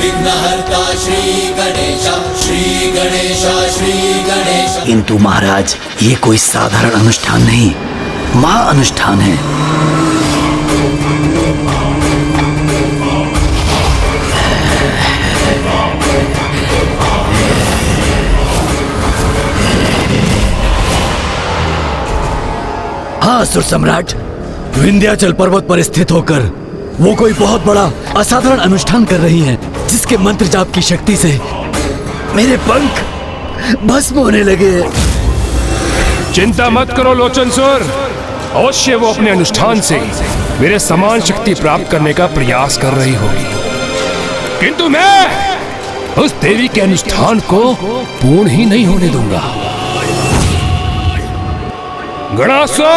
विघ्नहर्ता श्री गणेश, श्री गणेश, श्री गणेश। किंतु महाराज, ये कोई साधारण अनुष्ठान नहीं, महाअनुष्ठान है। हाँ असुर सम्राट, विंध्याचल पर्वत पर स्थित होकर वो कोई बहुत बड़ा असाधारण अनुष्ठान कर रही हैं, जिसके मंत्र जाप की शक्ति से मेरे पंख भस्म होने लगे। चिंता मत करो लोचनसुर, अवश्य वो अपने अनुष्ठान से मेरे समान शक्ति प्राप्त करने का प्रयास कर रही होगी, किंतु मैं उस देवी के अनुष्ठान को पूर्ण ही नहीं होने दूंगा। गणासुर!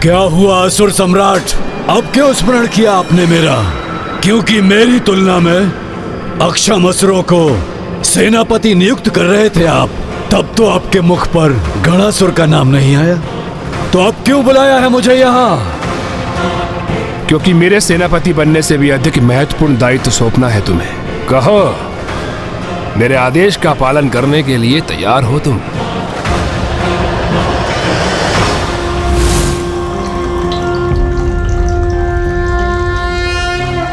क्या हुआ असुर सम्राट, अब क्यों स्मरण किया आपने मेरा? क्योंकि मेरी तुलना में अक्षम असुरों को सेनापति नियुक्त कर रहे थे आप, तब तो आपके मुख पर गणासुर का नाम नहीं आया। तो अब क्यों बुलाया है मुझे यहाँ? क्योंकि मेरे सेनापति बनने से भी अधिक महत्वपूर्ण दायित्व सौंपना है तुम्हें। कहो, मेरे आदेश का पालन करने के लिए तैयार हो तुम?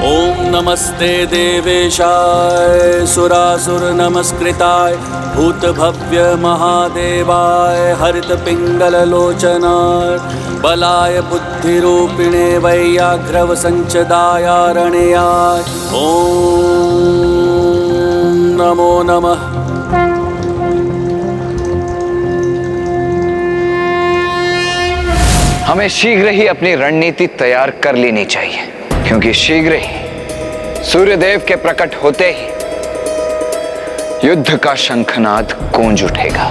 ओम नमस्ते देवेशाय सुरासुर नमस्कृताय भूतभव्य महादेवाय हरित पिंगल लोचनाय बलाय बुद्धिरूपिणे वैयाघ्रव संचदायारणयाय ओम नमो नमः। हमें शीघ्र ही अपनी रणनीति तैयार कर लेनी चाहिए, क्योंकि शीघ्र ही सूर्यदेव के प्रकट होते ही युद्ध का शंखनाद गूंज उठेगा।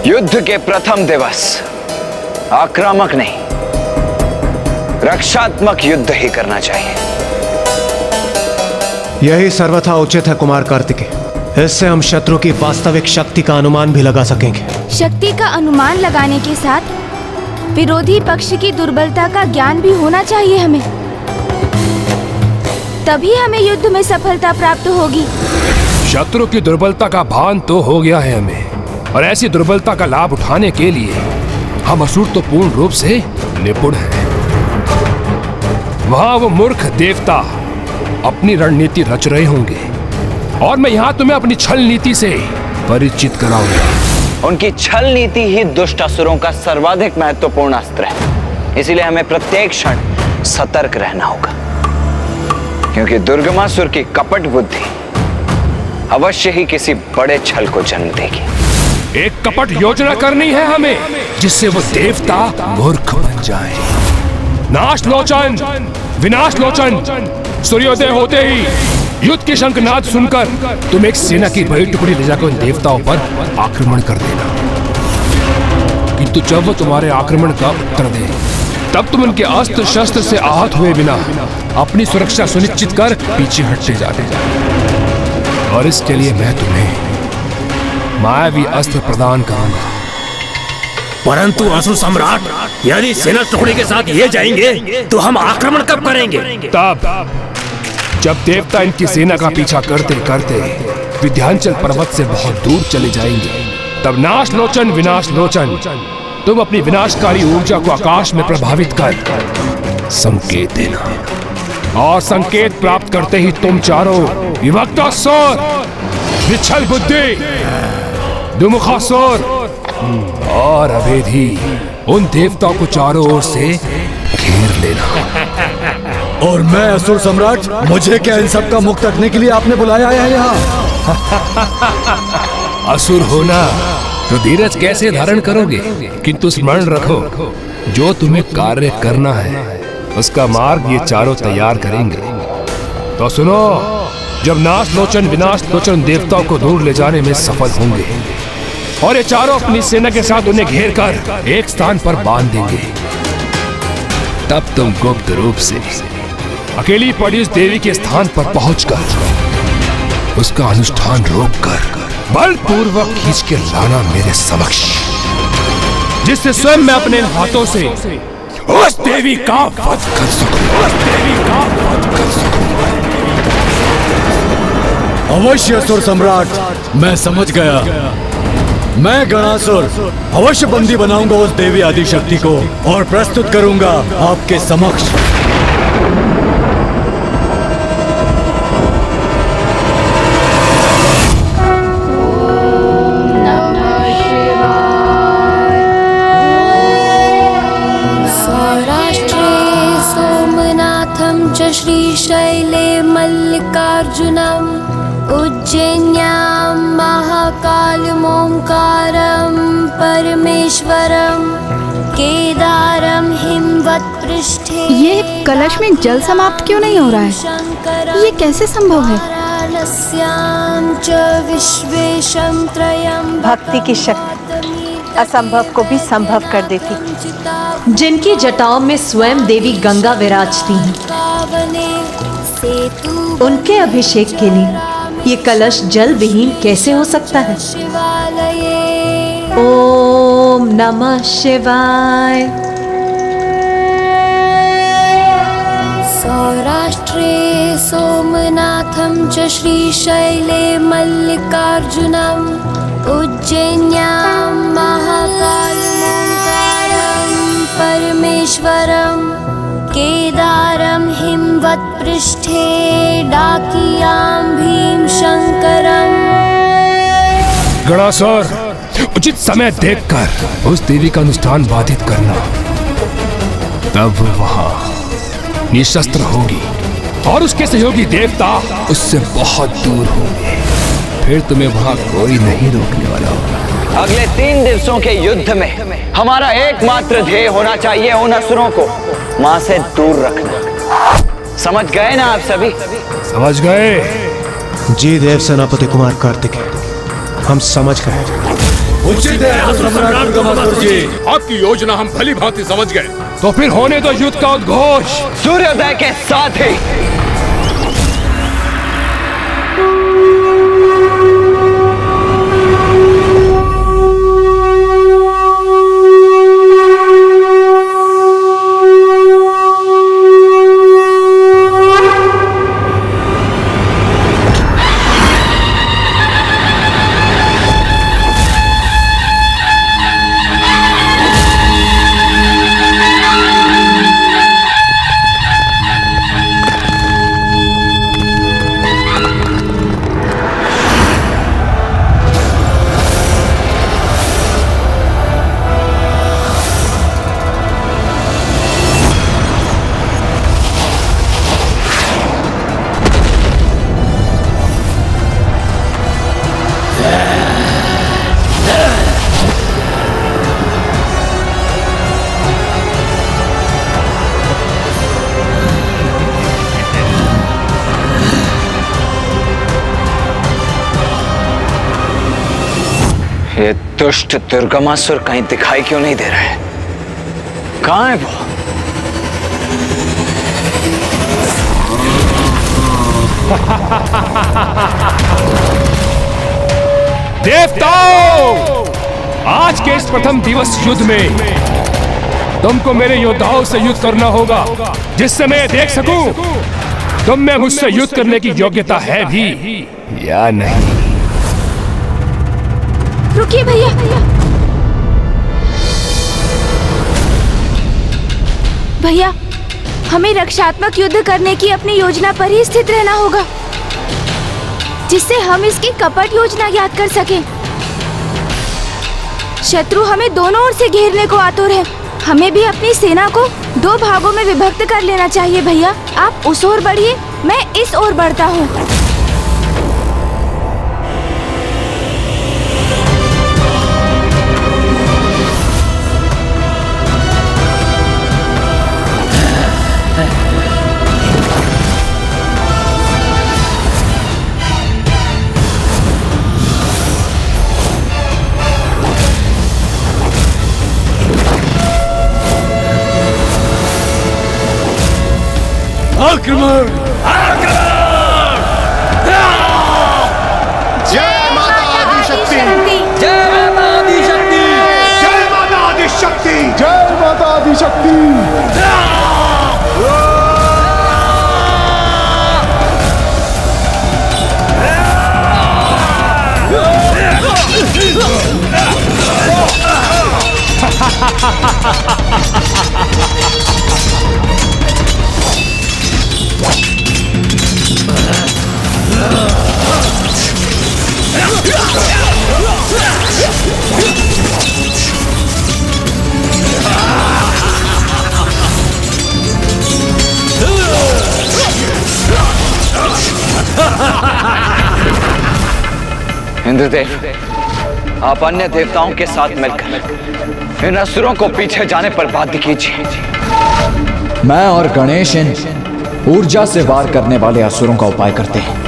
युद्ध के प्रथम दिवस आक्रामक नहीं, रक्षात्मक युद्ध ही करना चाहिए। यही सर्वथा उचित है कुमार कार्तिकेय। इससे हम शत्रु की वास्तविक शक्ति का अनुमान भी लगा सकेंगे। शक्ति का अनुमान लगाने के साथ विरोधी पक्ष की दुर्बलता का ज्ञान भी होना चाहिए हमें, तभी हमें युद्ध में सफलता प्राप्त होगी। शत्रु की दुर्बलता का भान तो हो गया है हमें, और ऐसी दुर्बलता का लाभ उठाने के लिए हम असुर तो पूर्ण रूप से निपुण हैं। वहां वो मूर्ख देवता अपनी रणनीति रच रहे होंगे, और मैं यहाँ तुम्हें अपनी छल नीति से परिचित कराऊंगा। उनकी छल नीति ही दुष्ट असुरों का सर्वाधिक महत्वपूर्ण अस्त्र है। इसीलिए हमें प्रत्येक क्षण सतर्क रहना होगा, क्योंकि दुर्गमासुर की कपट बुद्धि अवश्य ही किसी बड़े छल को जन्म देगी। एक कपट योजना करनी है हमें, जिससे वो देवता मूर्ख बन जाए। नाश लोचन, विनाश लोचन, सूर्योदय होते ही युद्ध के शंखनाद सुनकर तुम एक सेना की बड़ी टुकड़ी ले जाकर उन देवताओं पर आक्रमण कर देना, किंतु जब वो तुम्हारे आक्रमण का उत्तर दे, तब तुम उनके अस्त्र शस्त्र से आहत हुए बिना अपनी सुरक्षा सुनिश्चित कर पीछे हटते जाते। और इसके लिए मैं तुम्हें मायावी अस्त्र प्रदान करूंगा। परंतु असुर सम्राट, यदि सेना टुकड़ी के साथ ये जाएंगे तो हम आक्रमण कब करेंगे? तब जब देवता इनकी सेना का पीछा करते करते विंध्याचल पर्वत से बहुत दूर चले जाएंगे, तब नाश लोचन, विनाश लोचन तुम अपनी विनाशकारी ऊर्जा को आकाश में प्रभावित कर संकेत देना, और संकेत प्राप्त करते ही तुम चारों विभक्तासुर, विच्छल बुद्धि, दुमुखासुर और अभेदी उन देवताओं को चारों ओर से घेर लेना। और मैं असुर सम्राट, मुझे क्या इन सब का मुक्त रखने के लिए आपने बुलाया है यहाँ? असुर होना तो धीरज कैसे धारण करोगे, किंतु स्मरण रखो जो तुम्हें कार्य करना है उसका मार्ग ये चारों तैयार करेंगे। तो सुनो, जब नाश लोचन विनाश लोचन देवताओं को दूर ले जाने में सफल होंगे और ये चारों अपनी सेना के साथ उन्हें घेर कर एक स्थान पर बांध देंगे, तब तुम गुप्त रूप से अकेली पड़ी उस देवी के स्थान पर पहुंचकर उसका अनुष्ठान रोककर बलपूर्वक खींच के लाना मेरे समक्ष, जिससे स्वयं मैं अपने हाथों से उस देवी का वध कर सकूं। अवश्य असुर सम्राट, मैं समझ गया। मैं गणासुर अवश्य बंदी बनाऊंगा उस देवी आदिशक्ति को और प्रस्तुत करूंगा आपके समक्ष। श्रीशैले मल्लिकार्जुनम उज्जैन्यां महाकालमोंकारं परमेश्वरं केदारं हिमवत् पृष्ठे। ये कलश में जल समाप्त क्यों नहीं हो रहा है? ये कैसे संभव है? भक्ति की शक्ति असंभव को भी संभव कर देती। जिनकी जटाओं में स्वयं देवी गंगा विराजती हैं, उनके अभिषेक के लिए ये कलश जल विहीन कैसे हो सकता है? ओम नमः शिवाय। सौराष्ट्रे सोमनाथं च श्रीशैले मल्लिकार्जुनम् उज्जैन्यां महाकालमोंकारं परमेश्वरं केदारं हिमवत् पृष्ठे डाकियां भीमशंकरम्। गणासुर, उचित समय देखकर उस देवी का अनुष्ठान बाधित करना, तब वहां निशस्त्र होगी और उसके सहयोगी देवता उससे बहुत दूर होंगे, फिर तुम्हें वहां कोई नहीं रोकने वाला होगा। अगले 3 दिवसों के युद्ध में हमारा एकमात्र ध्येय होना चाहिए उन असुरों को मां से दूर रखना। समझ गए ना आप सभी? समझ गए? जी देव सेनापति कुमार कार्तिकेय, हम समझ गए। उचित है सम्राट दुर्गासुर जी। आपकी योजना हम भली भांति समझ गए, तो फिर होने दो युद्ध का उद्घोष। सूर्योदय के साथ ही ये दुष्ट दुर्गमासुर कहीं दिखाई क्यों नहीं दे रहा है? कहाँ है वो? देवताओं, आज के इस प्रथम दिवस युद्ध में तुमको मेरे योद्धाओं से युद्ध करना होगा, जिससे मैं देख सकूं तुम में मुझसे युद्ध करने की योग्यता है भी या नहीं। रुकिए भैया, भैया, हमें रक्षात्मक युद्ध करने की अपनी योजना पर ही स्थित रहना होगा, जिससे हम इसकी कपट योजना याद कर सकें। शत्रु हमें दोनों ओर से घेरने को आतुर है। हमें भी अपनी सेना को 2 भागों में विभक्त कर लेना चाहिए। भैया, आप उस ओर बढ़िए, मैं इस ओर बढ़ता हूँ। आक्रमण! जय माता आदिशक्ति! जय माता आदिशक्ति! जय माता आदिशक्ति! जय माता आदिशक्ति! इंद्रदेव, आप अन्य देवताओं के साथ मिलकर इन असुरों को पीछे जाने पर बाध्य कीजिए। मैं और गणेश इन ऊर्जा से वार करने वाले असुरों का उपाय करते हैं।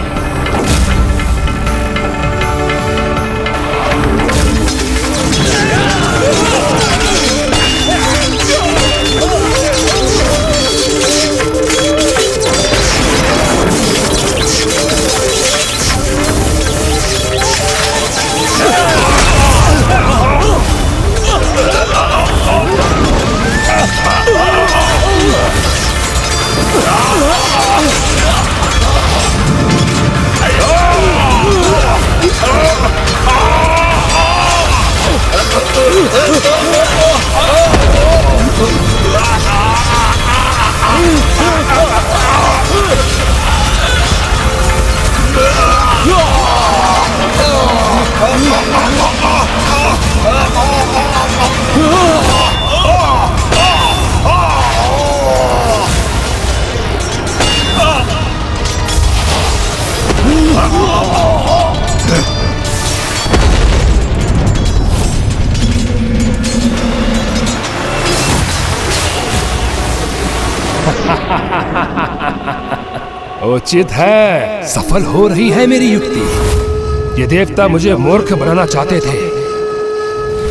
उचित है, सफल हो रही है मेरी युक्ति। ये देवता मुझे मूर्ख बनाना चाहते थे,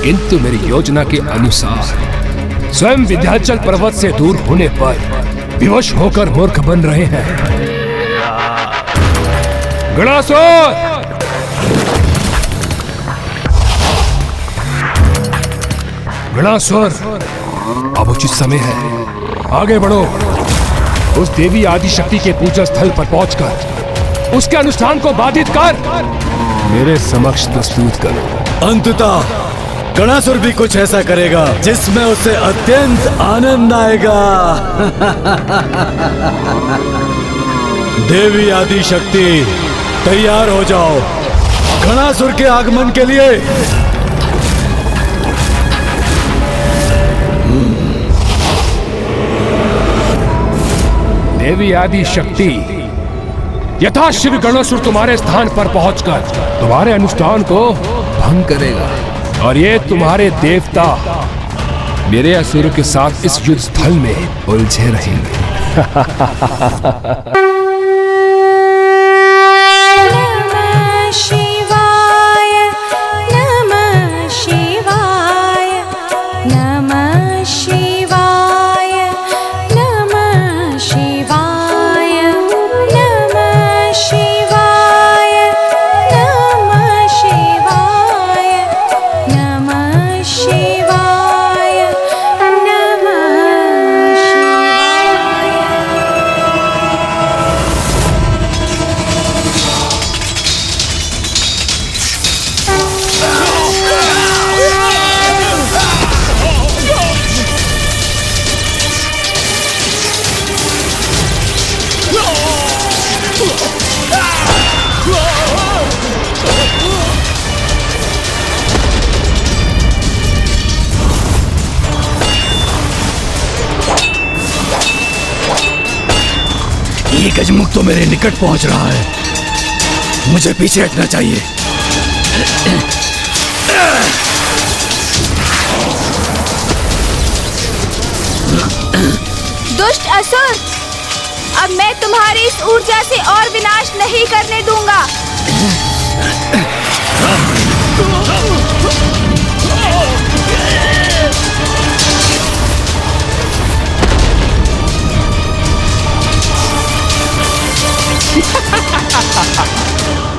किंतु मेरी योजना के अनुसार स्वयं विंध्याचल पर्वत से दूर होने पर विवश होकर मूर्ख बन रहे हैं। गणासुर! गणासुर, अब उचित समय है, आगे बढ़ो। उस देवी आदिशक्ति के पूजा स्थल पर पहुंचकर उसके अनुष्ठान को बाधित कर मेरे समक्ष प्रस्तुत करो। अंततः गणासुर भी कुछ ऐसा करेगा जिसमें उसे अत्यंत आनंद आएगा। देवी आदिशक्ति, तैयार हो जाओ गणासुर के आगमन के लिए। देवी आदि शक्ति, यथाशीघ्र गणासुर तुम्हारे स्थान पर पहुंचकर तुम्हारे अनुष्ठान को भंग करेगा और ये तुम्हारे देवता मेरे असुरों के साथ इस युद्ध स्थल में उलझे रहेंगे। गजमुख तो मेरे निकट पहुंच रहा है, मुझे पीछे हटना चाहिए। दुष्ट असुर, अब मैं तुम्हारी इस ऊर्जा से और विनाश नहीं करने दूंगा।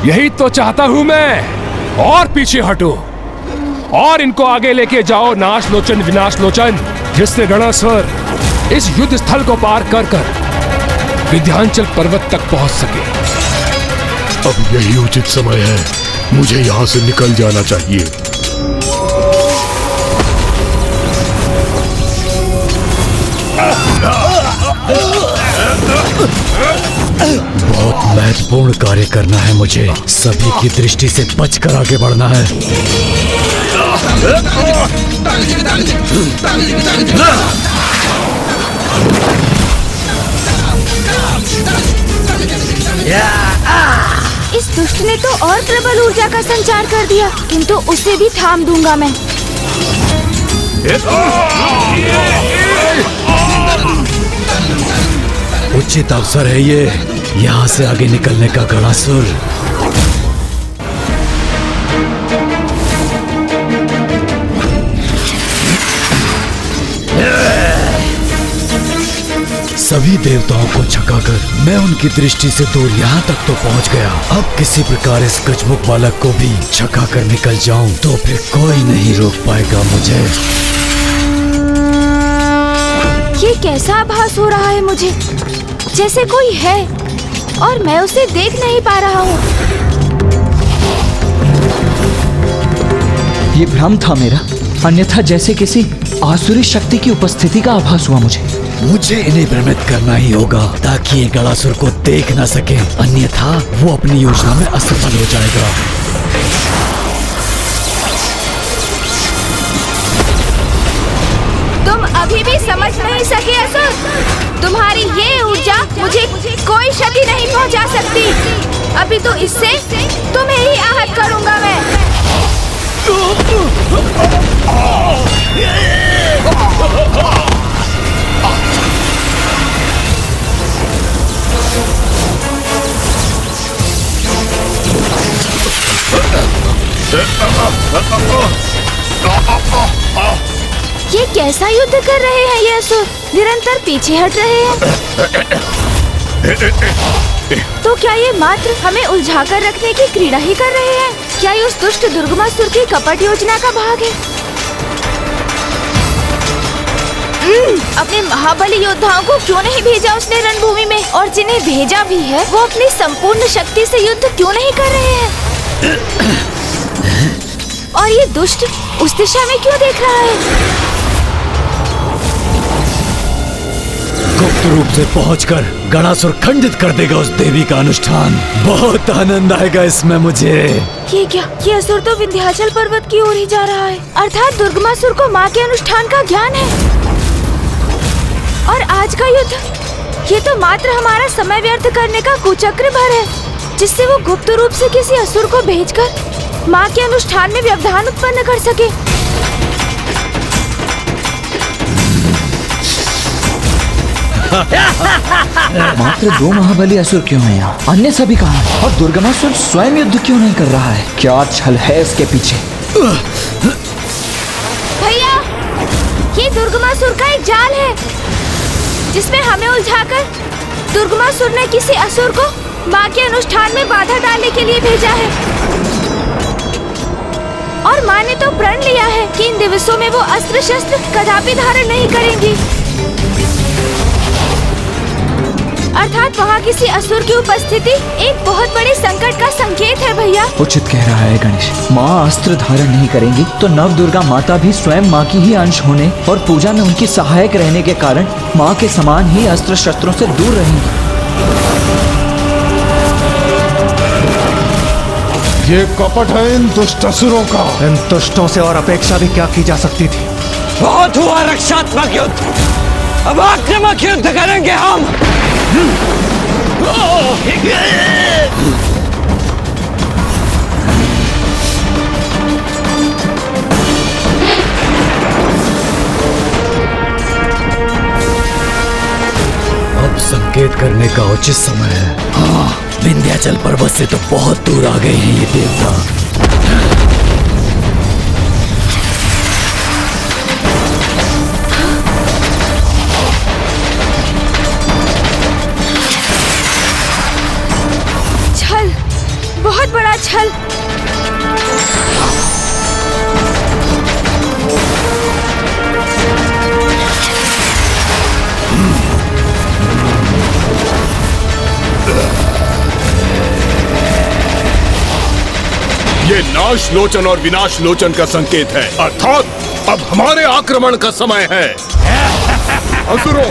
यही तो चाहता हूं मैं। और पीछे हटो और इनको आगे लेके जाओ नाश लोचन विनाश लोचन, जिससे गणासुर इस युद्ध स्थल को पार कर कर विंध्याचल पर्वत तक पहुंच सके। अब यही उचित समय है, मुझे यहाँ से निकल जाना चाहिए। बहुत महत्वपूर्ण कार्य करना है मुझे, सभी की दृष्टि से बचकर आगे बढ़ना है। इस दुष्ट ने तो और प्रबल ऊर्जा का संचार कर दिया, किंतु उसे भी थाम दूंगा मैं। उचित अवसर है ये, यहाँ से आगे निकलने का गणासुर। सभी देवताओं को छकाकर मैं उनकी दृष्टि से दूर यहाँ तक तो पहुँच गया। अब किसी प्रकार इस गजमुख बालक को भी छकाकर निकल जाऊं तो फिर कोई नहीं रोक पाएगा मुझे। ये कैसा आभास हो रहा है मुझे, जैसे कोई है और मैं उसे देख नहीं पा रहा हूँ। ये भ्रम था मेरा, अन्यथा जैसे किसी आसुरी शक्ति की उपस्थिति का आभास हुआ मुझे इन्हें भ्रमित करना ही होगा ताकि ये गणासुर को देख न सके, अन्यथा वो अपनी योजना में असफल हो जाएगा। तुम अभी भी समझ नहीं सके असुर, तुम्हारी ये ऊर्जा मुझे कोई क्षति नहीं पहुंचा सकती। अभी तो इससे तुम्हें ही आहत करूंगा मैं। ये कैसा युद्ध कर रहे हैं ये असुर, निरंतर पीछे हट रहे हैं। तो क्या ये मात्र हमें उलझाकर रखने की क्रीड़ा ही कर रहे हैं? क्या ये उस दुष्ट दुर्गमासुर की कपट योजना का भाग है? अपने महाबली योद्धाओं को क्यों नहीं भेजा उसने रणभूमि में, और जिन्हें भेजा भी है वो अपनी संपूर्ण शक्ति से युद्ध क्यों नहीं कर रहे हैं? और ये दुष्ट उस दिशा में क्यों देख रहा है? गुप्त रूप से पहुंचकर गणासुर खंडित कर देगा उस देवी का अनुष्ठान। बहुत आनंद आएगा इसमें मुझे। ये क्या, ये असुर तो विंध्याचल पर्वत की ओर ही जा रहा है, अर्थात दुर्गमासुर को माँ के अनुष्ठान का ज्ञान है। और आज का युद्ध, ये तो मात्र हमारा समय व्यर्थ करने का कुचक्र भर है, जिससे वो गुप्त रूप से किसी असुर को भेजकर माँ के अनुष्ठान में व्यवधान उत्पन्न कर सके। मात्र 2 महाबली असुर क्यों हैं यहाँ? अन्य सभी कहाँ हैं? और दुर्गमासुर स्वयं युद्ध क्यों नहीं कर रहा है? क्या छल है इसके पीछे? भैया, ये दुर्गमासुर का एक जाल है, जिसमें हमें उलझाकर दुर्गमासुर ने किसी असुर को माँ के अनुष्ठान में बाधा डालने के लिए भेजा है। और माँ ने तो प्रण लिया है कि इन दिवसों में वो अस्त्र शस्त्र कदापि धारण नहीं करेंगी। अर्थात वहाँ किसी असुर की उपस्थिति एक बहुत बड़े संकट का संकेत है भैया। उचित कह रहा है गणेश। माँ अस्त्र धारण नहीं करेंगी तो नव दुर्गा माता भी स्वयं माँ की ही अंश होने और पूजा में उनकी सहायक रहने के कारण माँ के समान ही अस्त्र शस्त्रों से दूर रहेंगी। ये कपट है इन दुष्ट असुरों का। इन दुष्टों से और अपेक्षा भी क्या की जा सकती थी? बहुत हुआ रक्षात्मक युद्ध, अब आक्रामक युद्ध करेंगे हम। अब संकेत करने का उचित समय है। हाँ, विंध्याचल पर्वत से तो बहुत दूर आ गए हैं ये देवता। छल, बहुत बड़ा छल। ये नाश लोचन और विनाश लोचन का संकेत है, अर्थात अब हमारे आक्रमण का समय है। असुरों,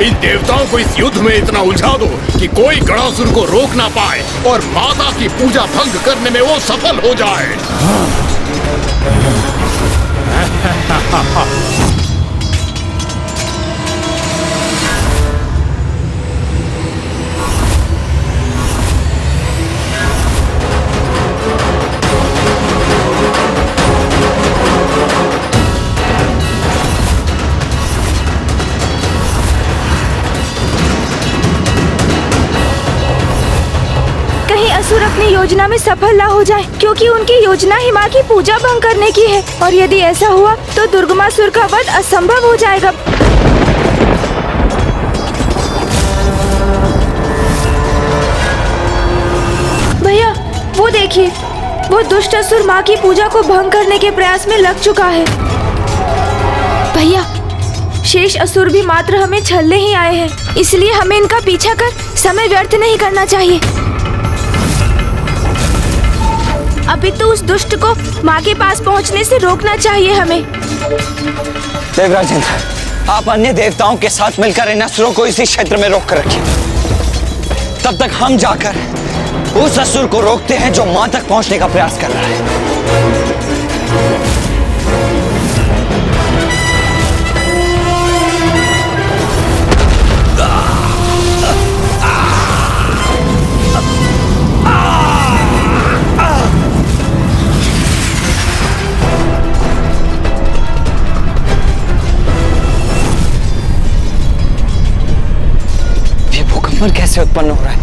इन देवताओं को इस युद्ध में इतना उलझा दो कि कोई गणासुर को रोक ना पाए और माता की पूजा भंग करने में वो सफल हो जाए। असुर अपनी योजना में सफल ना हो जाए, क्योंकि उनकी योजना ही माँ की पूजा भंग करने की है, और यदि ऐसा हुआ तो दुर्गमासुर का वध असंभव हो जाएगा। भैया, वो देखिए, वो दुष्ट असुर माँ की पूजा को भंग करने के प्रयास में लग चुका है। भैया, शेष असुर भी मात्र हमें छलने ही आए हैं, इसलिए हमें इनका पीछा कर समय व्यर्थ नहीं करना चाहिए। अभी तो उस दुष्ट को माँ के पास पहुँचने से रोकना चाहिए हमें। देवराजेंद्र, आप अन्य देवताओं के साथ मिलकर इन असुरों को इसी क्षेत्र में रोक कर रखिए। तब तक हम जाकर उस असुर को रोकते हैं जो माँ तक पहुँचने का प्रयास कर रहा है। भूकंपन कैसे उत्पन्न हो रहा है?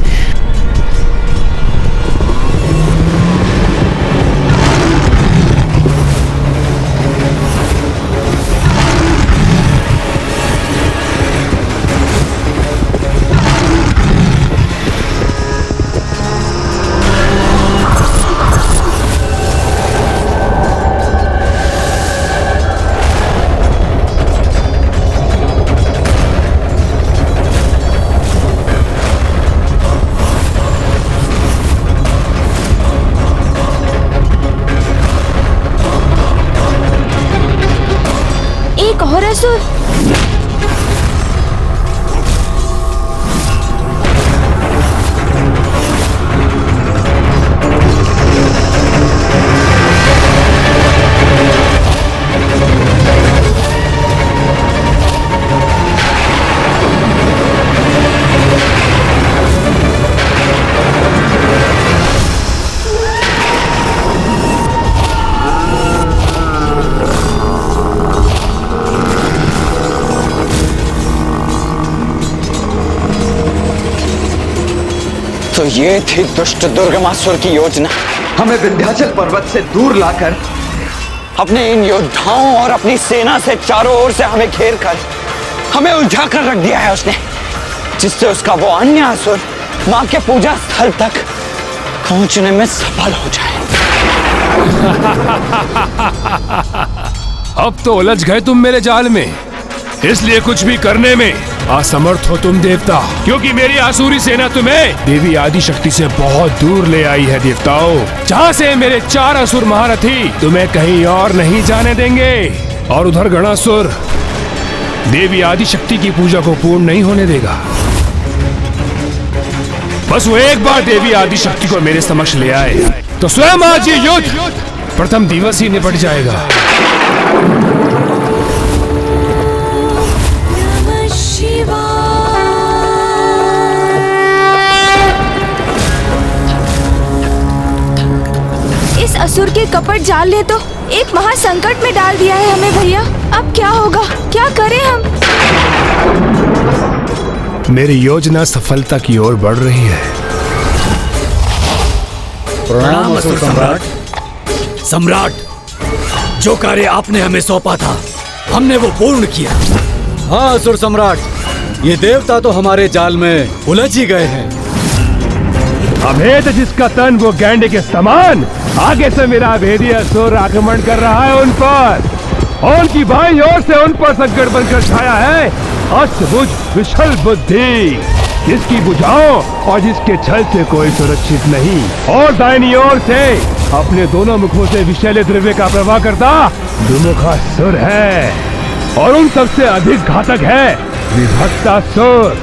और असुर तो ये थी दुष्ट दुर्गमासुर की योजना, हमें विंध्याचल पर्वत से दूर लाकर अपने इन योद्धाओं और अपनी सेना से चारों ओर से हमें घेर कर हमें उलझा कर रख दिया है उसने, जिससे उसका वो अन्य असुर माँ के पूजा स्थल तक पहुंचने में सफल हो जाए। अब तो उलझ गए तुम मेरे जाल में, इसलिए कुछ भी करने में असमर्थ हो तुम देवता, क्योंकि मेरी आसुरी सेना तुम्हें देवी आदिशक्ति से बहुत दूर ले आई है देवताओं, जहाँ से मेरे 4 असुर महारथी तुम्हें कहीं और नहीं जाने देंगे। और उधर गणासुर देवी आदिशक्ति की पूजा को पूर्ण नहीं होने देगा। बस वो एक बार देवी आदिशक्ति को मेरे समक्ष ले आए तो स्वयं आज ये युद्ध प्रथम दिवस ही निपट जाएगा। कपट जाल ने तो एक महासंकट में डाल दिया है हमें भैया। अब क्या होगा, क्या करें हम? मेरी योजना सफलता की ओर बढ़ रही है। प्रणाम असुर सम्राट। सम्राट, जो कार्य आपने हमें सौंपा था हमने वो पूर्ण किया। हाँ असुर सम्राट, ये देवता तो हमारे जाल में उलझ ही गए हैं। अभेद जिसका तन वो गैंडे के समान, आगे से मेरा अभेदी असुर आक्रमण कर रहा है उन पर, और उनकी बाईं ओर से उन पर संकट बनकर छाया है अष्टभुज विशाल बुद्धि, जिसकी बुझाओ और जिसके छल से कोई सुरक्षित नहीं, और दाहिनी ओर से अपने दोनों मुखों से विषैले द्रव्य का प्रवाह करता दुमुखासुर है, और उन सबसे अधिक घातक है विभक्तासुर,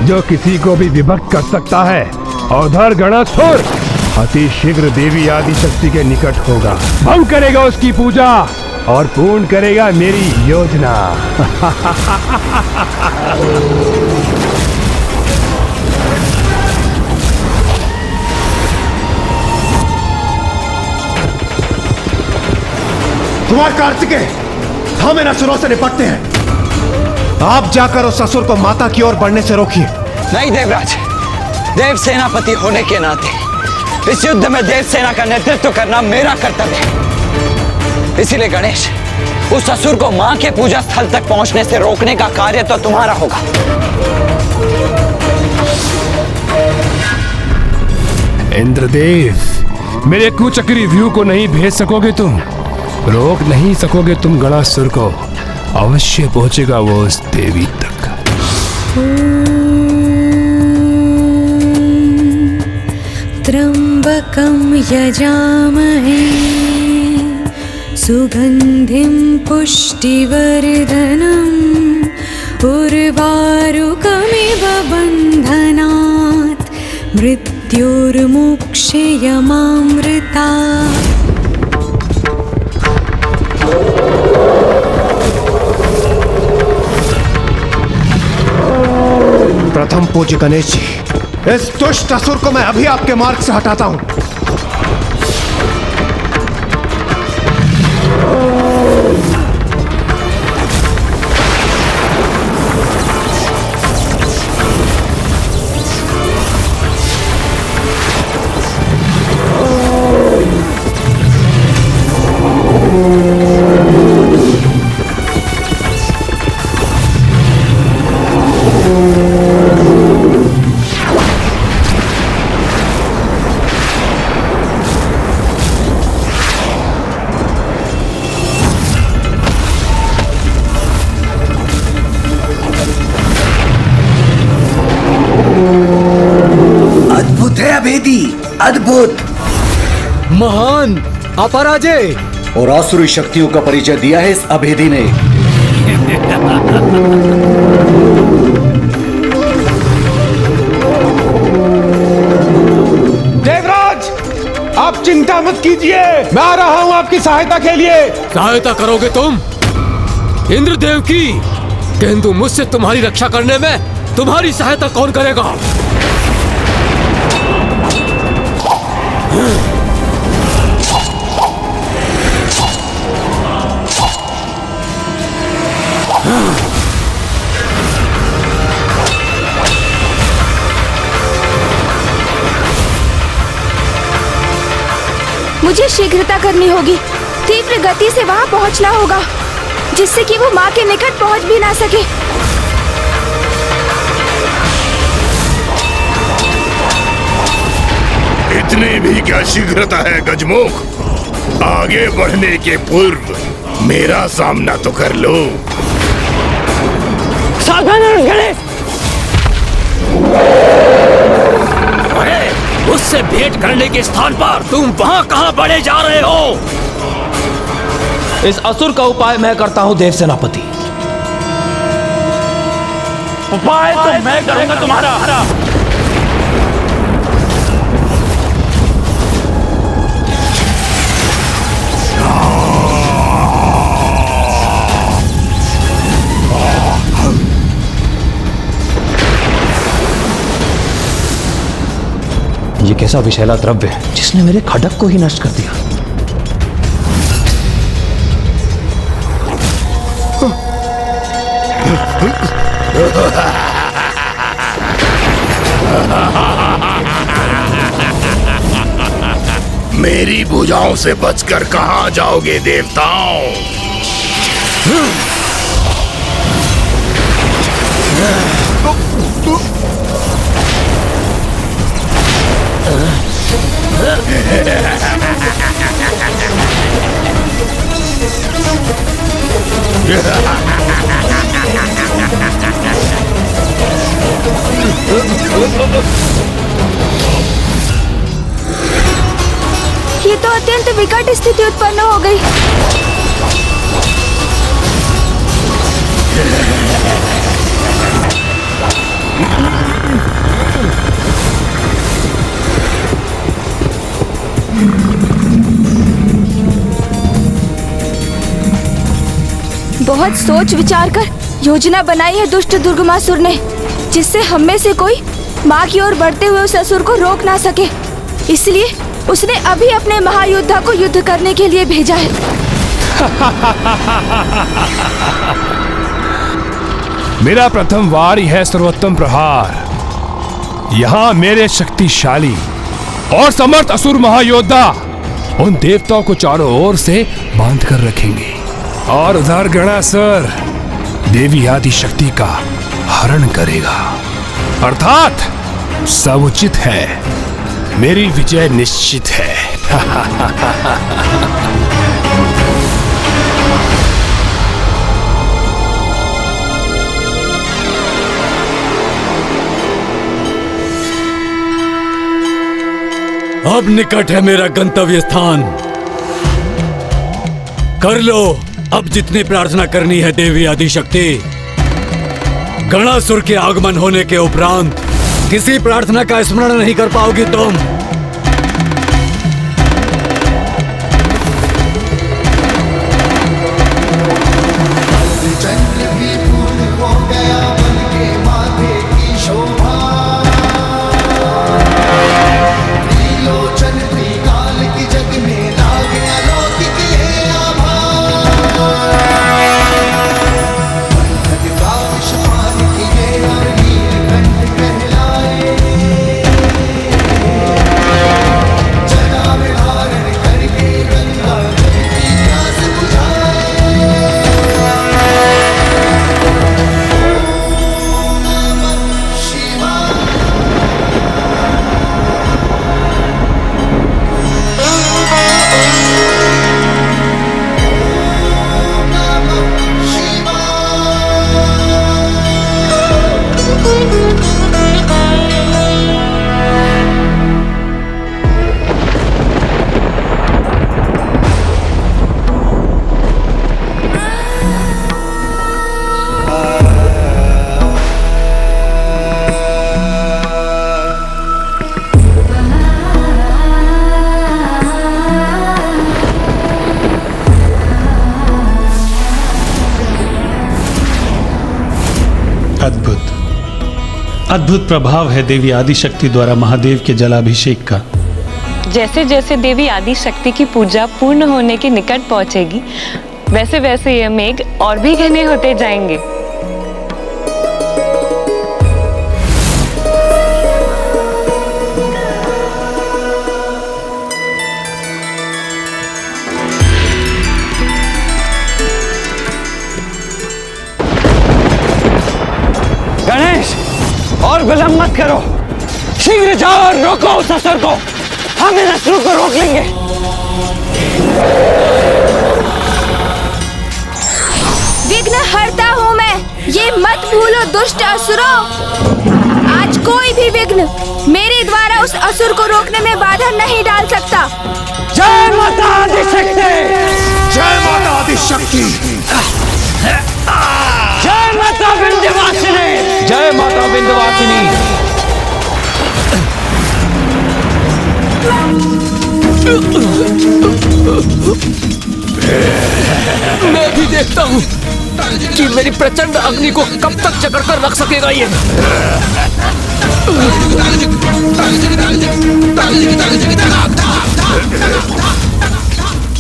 जो किसी को भी विभक्त कर सकता है। और धर गणासुर अति शीघ्र देवी आदि शक्ति के निकट होगा, भंग करेगा उसकी पूजा और पूर्ण करेगा मेरी योजना। कुमार कार्तिकेय, हम इन असुरों से निपटते हैं। आप जाकर उस असुर को माता की ओर बढ़ने से रोकिए। नहीं देवराज, देव सेनापति होने के नाते इस युद्ध में देव सेना का नेतृत्व करना मेरा कर्तव्य है। इसीलिए गणेश, उस असुर को मां के पूजा स्थल तक पहुंचने से रोकने का कार्य तो तुम्हारा होगा। इंद्रदेव, मेरे कुचक्री व्यू को नहीं भेज सकोगे तुम, रोक नहीं सकोगे तुम गणासुर को, अवश्य पहुंचेगा वो उस देवी तक। त्र्यंबकं यजामहे सुगंधिं पुष्टिवर्धनम् उर्वारुकमिव बन्धनात् मृत्युर्मुक्षयमामृता। प्रथम पूज्य गणेश जी, इस दुष्ट असुर को मैं अभी आपके मार्ग से हटाता हूं। अद्भुत, महान, अपराजय और आसुरी शक्तियों का परिचय दिया है इस अभेदी ने। देवराज, आप चिंता मत कीजिए, मैं आ रहा हूं आपकी सहायता के लिए। सहायता करोगे तुम इंद्रदेव की, किंतु मुझसे तुम्हारी रक्षा करने में तुम्हारी सहायता कौन करेगा? मुझे शीघ्रता करनी होगी, तीव्र गति से वहां पहुंचना होगा, जिससे कि वो मां के निकट पहुंच भी ना सके। इतनी भी क्या शीघ्रता है गजमुख? आगे बढ़ने के पूर्व मेरा सामना तो कर लो। सावधान गणेश! उससे भेंट करने के स्थान पर तुम वहां कहां बढ़े जा रहे हो? इस असुर का उपाय मैं करता हूं देव सेनापति। उपाय तो मैं करूंगा तुम्हारा। ये कैसा विषैला द्रव्य है जिसने मेरे खड्ग को ही नष्ट कर दिया? मेरी भुजाओं से बचकर कहां जाओगे देवताओं? ये तो अत्यंत विकट स्थिति उत्पन्न हो गई। बहुत सोच विचार कर योजना बनाई है दुष्ट दुर्गमासुर ने, जिससे हम में से कोई माँ की ओर बढ़ते हुए उस असुर को रोक ना सके। इसलिए उसने अभी अपने महायोद्धा को युद्ध करने के लिए भेजा है। मेरा प्रथम वार ही है सर्वोत्तम प्रहार। यहाँ मेरे शक्तिशाली और समर्थ असुर महायोद्धा उन देवताओं को चारों ओर से बांध कर रखेंगे और उधर गणासुर देवी आदि शक्ति का हरण करेगा। अर्थात सब उचित है, मेरी विजय निश्चित है। अब निकट है मेरा गंतव्य स्थान। कर लो अब जितनी प्रार्थना करनी है देवी आदिशक्ति। गणासुर के आगमन होने के उपरांत किसी प्रार्थना का स्मरण नहीं कर पाओगी तुम। अद्भुत प्रभाव है देवी आदिशक्ति द्वारा महादेव के जलाभिषेक का। जैसे जैसे देवी आदिशक्ति की पूजा पूर्ण होने के निकट पहुंचेगी, वैसे वैसे ये मेघ और भी घने होते जाएंगे। गणेश, और विलंब मत करो, शीघ्र जाओ और रोको उस असुर को। हम इन असुरों को रोक लेंगे। विघ्न हरता हूँ मैं, ये मत भूलो दुष्ट असुरों। आज कोई भी विघ्न मेरे द्वारा उस असुर को रोकने में बाधा नहीं डाल सकता। जय माता आदिशक्ति! जय माता आदिशक्ति! जय माता विंध्यवासिनी! जय माता विंध्यवासिनी! मैं भी देखता हूँ कि मेरी प्रचंड अग्नि को कब तक जकड़ कर रख सकेगा ये।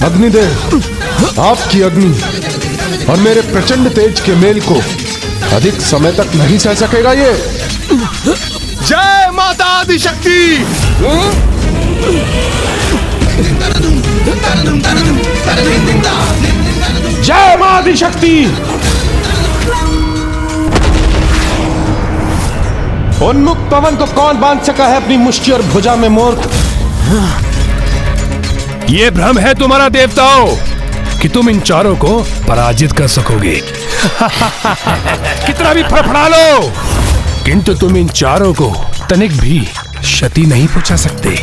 अग्निदेव, आपकी अग्नि और मेरे प्रचंड तेज के मेल को अधिक समय तक नहीं सह सकेगा ये। जय माता आदिशक्ति। जय मां आदिशक्ति। उन्मुख पवन को कौन बांध सका है अपनी मुष्टि और भुजा में मूर्ख? ये भ्रम है तुम्हारा देवताओं कि तुम इन चारों को पराजित कर सकोगे। कितना भी फड़फड़ा लो, किंतु तुम इन चारों को तनिक भी क्षति नहीं पहुंचा सकते।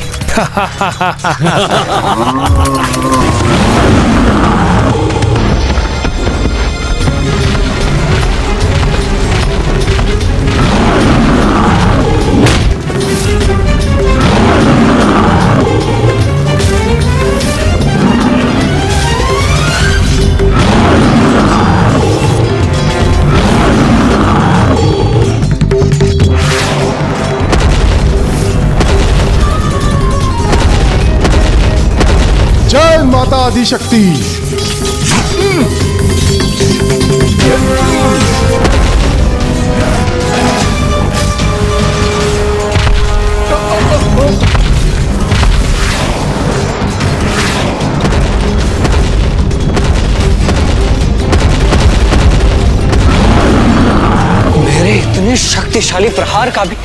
जय माता आदिशक्ति। मेरे इतने शक्तिशाली प्रहार का भी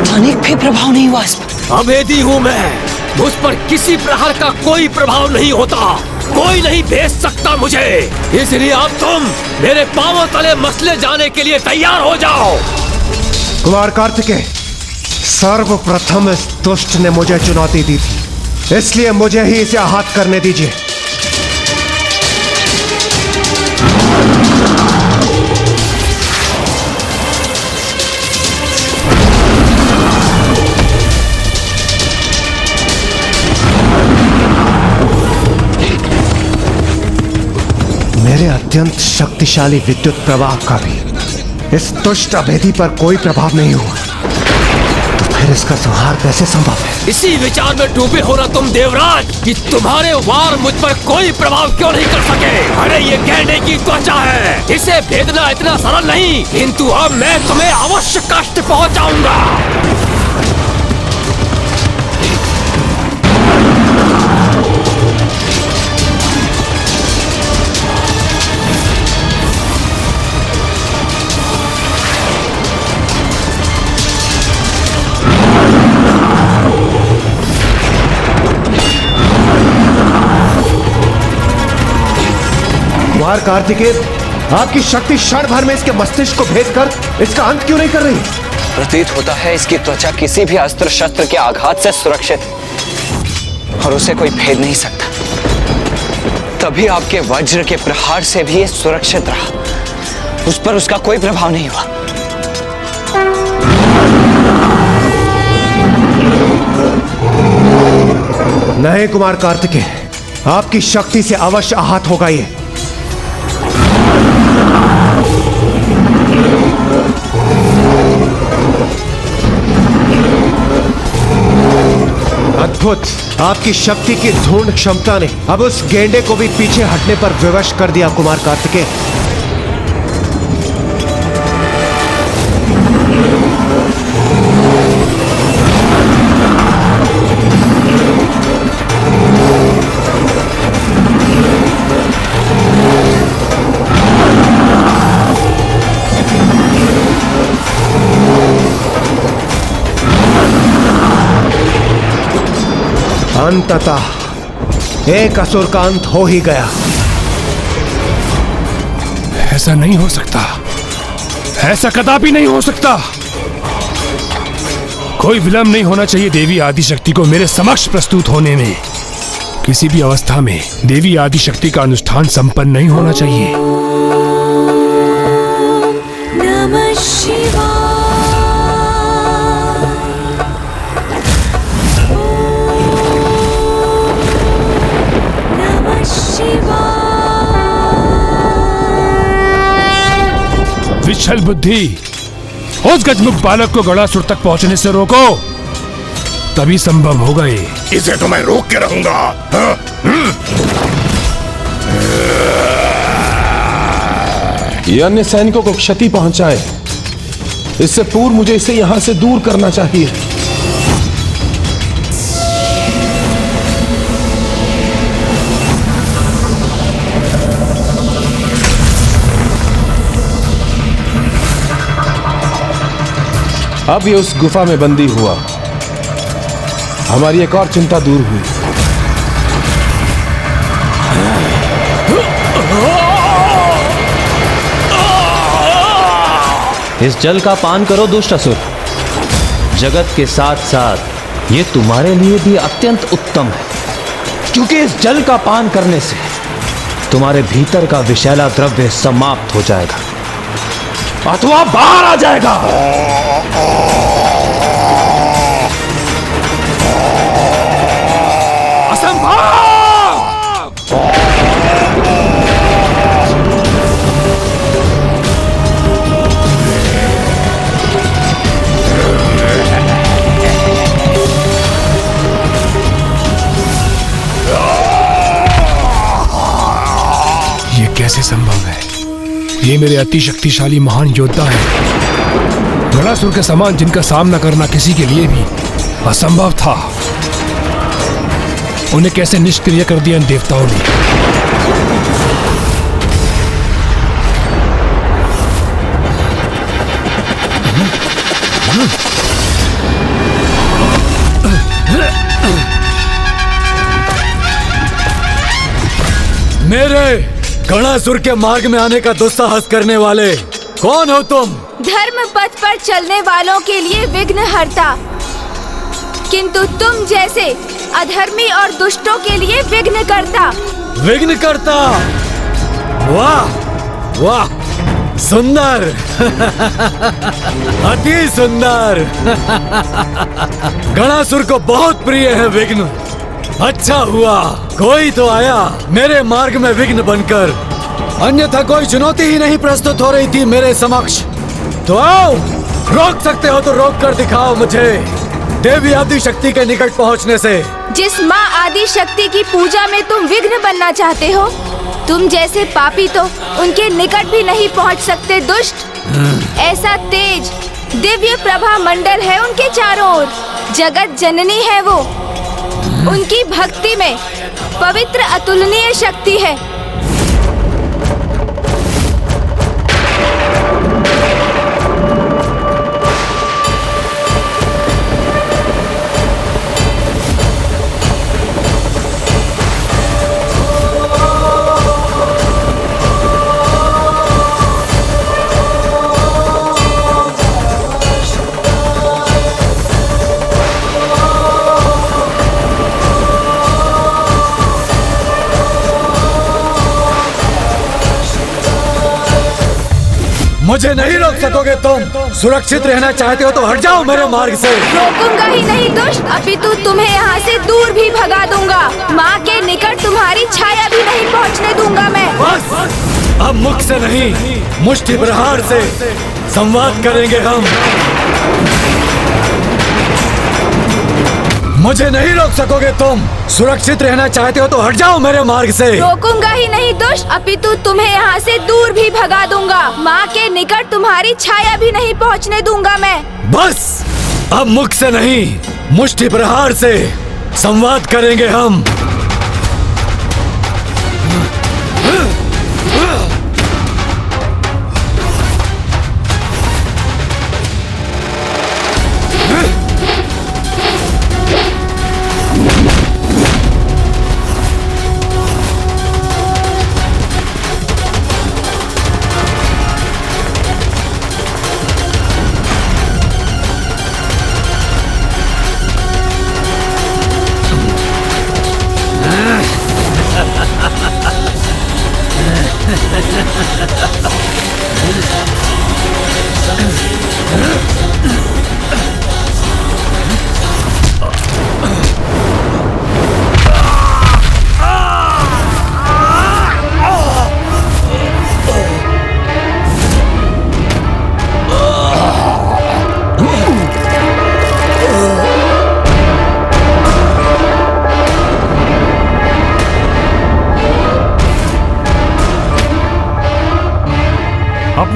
तनिक भी प्रभाव नहीं हुआ इस पर। अभेदी हूँ मैं, मुझ पर किसी प्रहार का कोई प्रभाव नहीं होता, कोई नहीं भेज सकता मुझे। इसलिए अब तुम मेरे पांवों तले मसले जाने के लिए तैयार हो जाओ। कुमार कार्तिकेय, सर्वप्रथम इस दुष्ट ने मुझे चुनौती दी थी, इसलिए मुझे ही इसे आहत करने दीजिए। मेरे अत्यंत शक्तिशाली विद्युत प्रवाह का भी इस दुष्ट अभेदी पर कोई प्रभाव नहीं हुआ, तो फिर इसका संहार कैसे संभव है? इसी विचार में डूबे हो ना तुम देवराज कि तुम्हारे वार मुझ पर कोई प्रभाव क्यों नहीं कर सके। अरे ये गैंडे की त्वचा है, इसे भेदना इतना सरल नहीं, किंतु अब मैं तुम्हें अवश्य कष्ट पहुंचाऊंगा। कुमार कार्तिकेय, आपकी शक्ति क्षण भर में इसके मस्तिष्क को भेद कर इसका अंत क्यों नहीं कर रही? प्रतीत होता है इसकी त्वचा किसी भी अस्त्र शस्त्र के आघात से सुरक्षित है और उसे कोई भेद नहीं सकता। तभी आपके वज्र के प्रहार से भी ये सुरक्षित रहा, उस पर उसका कोई प्रभाव नहीं हुआ। नहीं कुमार कार्तिकेय, आपकी शक्ति से अवश्य आहत होगा ये। अद्भुत, आपकी शक्ति की ढूंढ क्षमता ने अब उस गेंडे को भी पीछे हटने पर विवश कर दिया। कुमार कार्तिकेय, अंततः एक असुर का अंत हो ही गया। ऐसा नहीं हो सकता, ऐसा कदापि नहीं हो सकता। कोई विलंब नहीं होना चाहिए देवी आदिशक्ति को मेरे समक्ष प्रस्तुत होने में। किसी भी अवस्था में देवी आदिशक्ति का अनुष्ठान संपन्न नहीं होना चाहिए। नमः शिवाय। विछल बुद्धि, उस गजमुख बालक को गणासुर तक पहुंचने से रोको, तभी संभव होगा ये। इसे तो मैं रोक के रहूंगा। ये अन्य सैनिकों को क्षति पहुंचाए, इससे पूर्व मुझे इसे यहां से दूर करना चाहिए। अब ये उस गुफा में बंदी हुआ, हमारी एक और चिंता दूर हुई। इस जल का पान करो दुष्ट असुर। जगत के साथ साथ ये तुम्हारे लिए भी अत्यंत उत्तम है, क्योंकि इस जल का पान करने से तुम्हारे भीतर का विषैला द्रव्य समाप्त हो जाएगा अथवा बाहर आ जाएगा। ये कैसे संभव है? ये मेरे अति शक्तिशाली महान योद्धा है, गणासुर के समान, जिनका सामना करना किसी के लिए भी असंभव था। उन्हें कैसे निष्क्रिय कर दिया इन देवताओं ने? मेरे गणासुर के मार्ग में आने का दुस्साहस करने वाले कौन हो तुम? धर्म पथ पर चलने वालों के लिए विघ्नहर्ता, किंतु तुम जैसे अधर्मी और दुष्टों के लिए विघ्नकर्ता। विघ्नकर्ता? वाह वाह, सुंदर अति सुंदर। गणासुर को बहुत प्रिय है विघ्न। अच्छा हुआ कोई तो आया मेरे मार्ग में विघ्न बनकर, अन्यथा कोई चुनौती ही नहीं प्रस्तुत हो रही थी मेरे समक्ष। तो आओ, रोक सकते हो तो रोक कर दिखाओ मुझे देवी आदि शक्ति के निकट पहुंचने से। जिस माँ आदि शक्ति की पूजा में तुम विघ्न बनना चाहते हो, तुम जैसे पापी तो उनके निकट भी नहीं पहुंच सकते दुष्ट। ऐसा तेज दिव्य प्रभा मंडल है उनके चारों ओर, जगत जननी है वो। उनकी भक्ति में पवित्र अतुलनीय शक्ति है। मुझे नहीं रोक सकोगे तुम। सुरक्षित रहना चाहते हो तो हट जाओ मेरे मार्ग से। रोकूंगा ही नहीं दुष्ट, अपितु तुम्हें यहाँ से दूर भी भगा दूंगा। माँ के निकट तुम्हारी छाया भी नहीं पहुँचने दूंगा मैं। बस, अब मुख से नहीं मुष्टि प्रहार से संवाद करेंगे हम। मुझे नहीं रोक सकोगे तुम। सुरक्षित रहना चाहते हो तो हट जाओ मेरे मार्ग से। रोकूंगा ही नहीं दुष्ट, अपितु तुम्हें यहाँ से दूर भी भगा दूंगा। माँ के निकट तुम्हारी छाया भी नहीं पहुँचने दूंगा मैं। बस, अब मुख से नहीं मुष्टि प्रहार से संवाद करेंगे हम।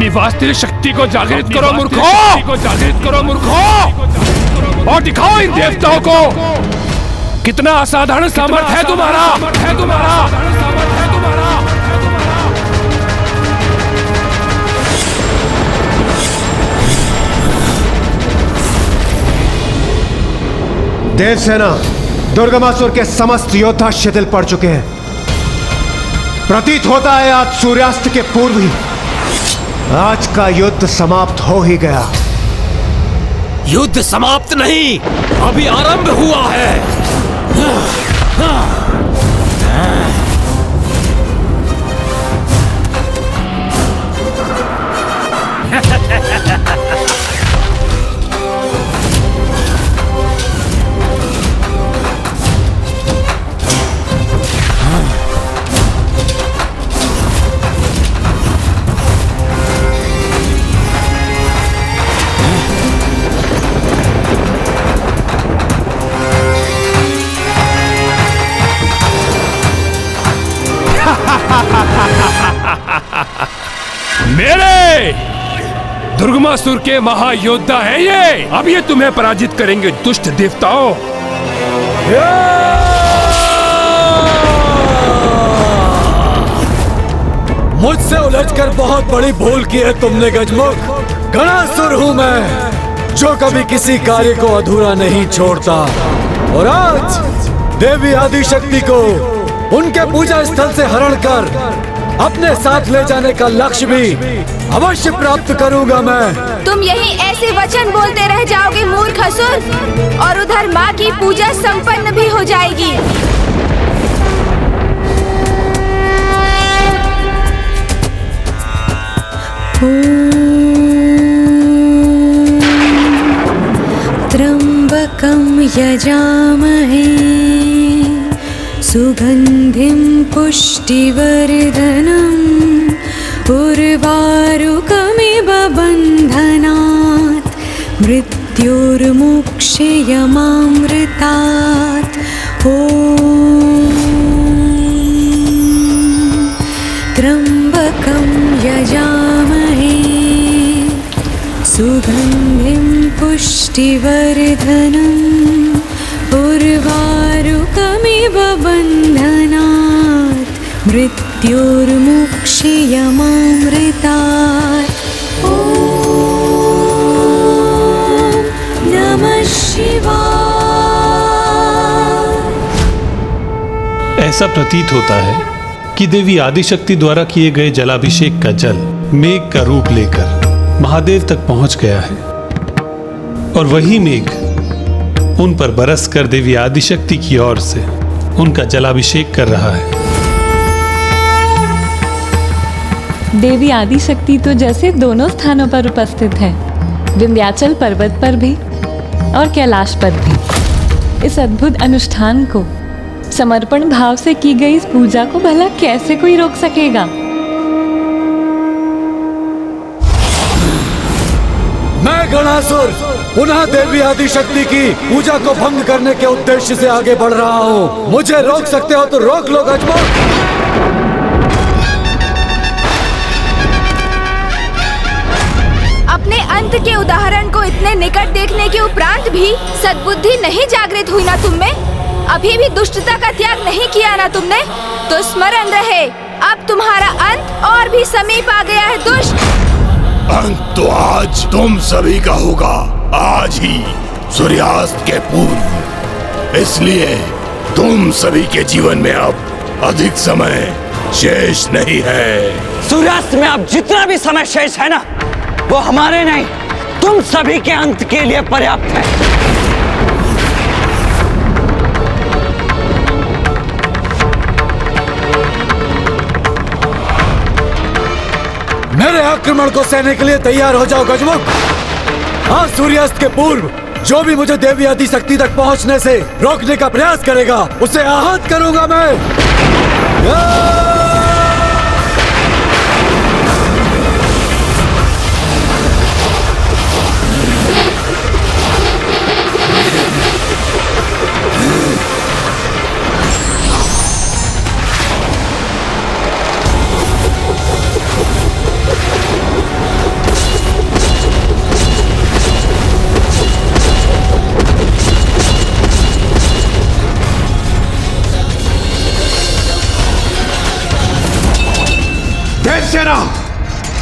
अपनी वास्तविक शक्ति को जागृत करो मूर्खों! और दिखाओ इन देवताओं को कितना असाधारण सामर्थ्य है तुम्हारा। देवसेना, दुर्गमासुर के समस्त योद्धा शिथिल पड़ चुके हैं। प्रतीत होता है आज सूर्यास्त के पूर्व ही आज का युद्ध समाप्त हो ही गया। युद्ध समाप्त नहीं, अभी आरंभ हुआ है। मेरे दुर्गमासुर के महायोद्धा है ये। अब ये तुम्हें पराजित करेंगे दुष्ट देवताओं। मुझसे उलझकर बहुत बड़ी भूल की है तुमने गजमुख। गणासुर हूं मैं, जो कभी किसी कार्य को अधूरा नहीं छोड़ता। और आज देवी आदिशक्ति को उनके पूजा स्थल से हरण कर अपने साथ ले जाने का लक्ष्य भी अवश्य प्राप्त करूंगा मैं। तुम यही ऐसे वचन बोलते रह जाओगे मूर्ख असुर, और उधर माँ की पूजा संपन्न भी हो जाएगी। त्र्यंबकं यजामहे सुगंधिं पुष्टिवर्धनम् उर्वारुकमिव बन्धनात् मृत्युर्मुक्षयमामृतात्। ॐ त्र्यंबकं यजामहे सुगंधिं पुष्टिवर्धनम् उर्वारुकमिव बन्धनात् मृत्युर्मुक्षयमामृतात्। ॐ नमः शिवाय। ऐसा प्रतीत होता है कि देवी आदिशक्ति द्वारा किए गए जलाभिषेक का जल मेघ का रूप लेकर महादेव तक पहुंच गया है, और वही मेघ उन पर बरस कर देवी आदिशक्ति की ओर से उनका जलाभिषेक कर रहा है। देवी आदिशक्ति तो जैसे दोनों स्थानों पर उपस्थित है, विंध्याचल पर्वत पर भी और कैलाश पर भी। इस अद्भुत अनुष्ठान को, समर्पण भाव से की गई इस पूजा को भला कैसे कोई रोक सकेगा? मैं गणासुर पुनः देवी आदिशक्ति की पूजा को भंग करने के उद्देश्य से आगे बढ़ रहा हूँ। मुझे रोक सकते हो तो रोक लो गजमुख। अपने अंत के उदाहरण को इतने निकट देखने के उपरांत भी सद्बुद्धि नहीं जागृत हुई ना तुम में? अभी भी दुष्टता का त्याग नहीं किया ना तुमने? तो स्मरण रहे, अब तुम्हारा अंत और भी समीप आ गया है दुष्ट। अंत तो आज तुम सभी का होगा, आज ही सूर्यास्त के पूर्व। इसलिए तुम सभी के जीवन में अब अधिक समय शेष नहीं है। सूर्यास्त में अब जितना भी समय शेष है ना, वो हमारे नहीं, तुम सभी के अंत के लिए पर्याप्त है। मेरे आक्रमण को सहने के लिए तैयार हो जाओ गजमुख। आज सूर्यास्त के पूर्व जो भी मुझे देवी आदिशक्ति तक पहुंचने से रोकने का प्रयास करेगा, उसे आहत करूंगा मैं।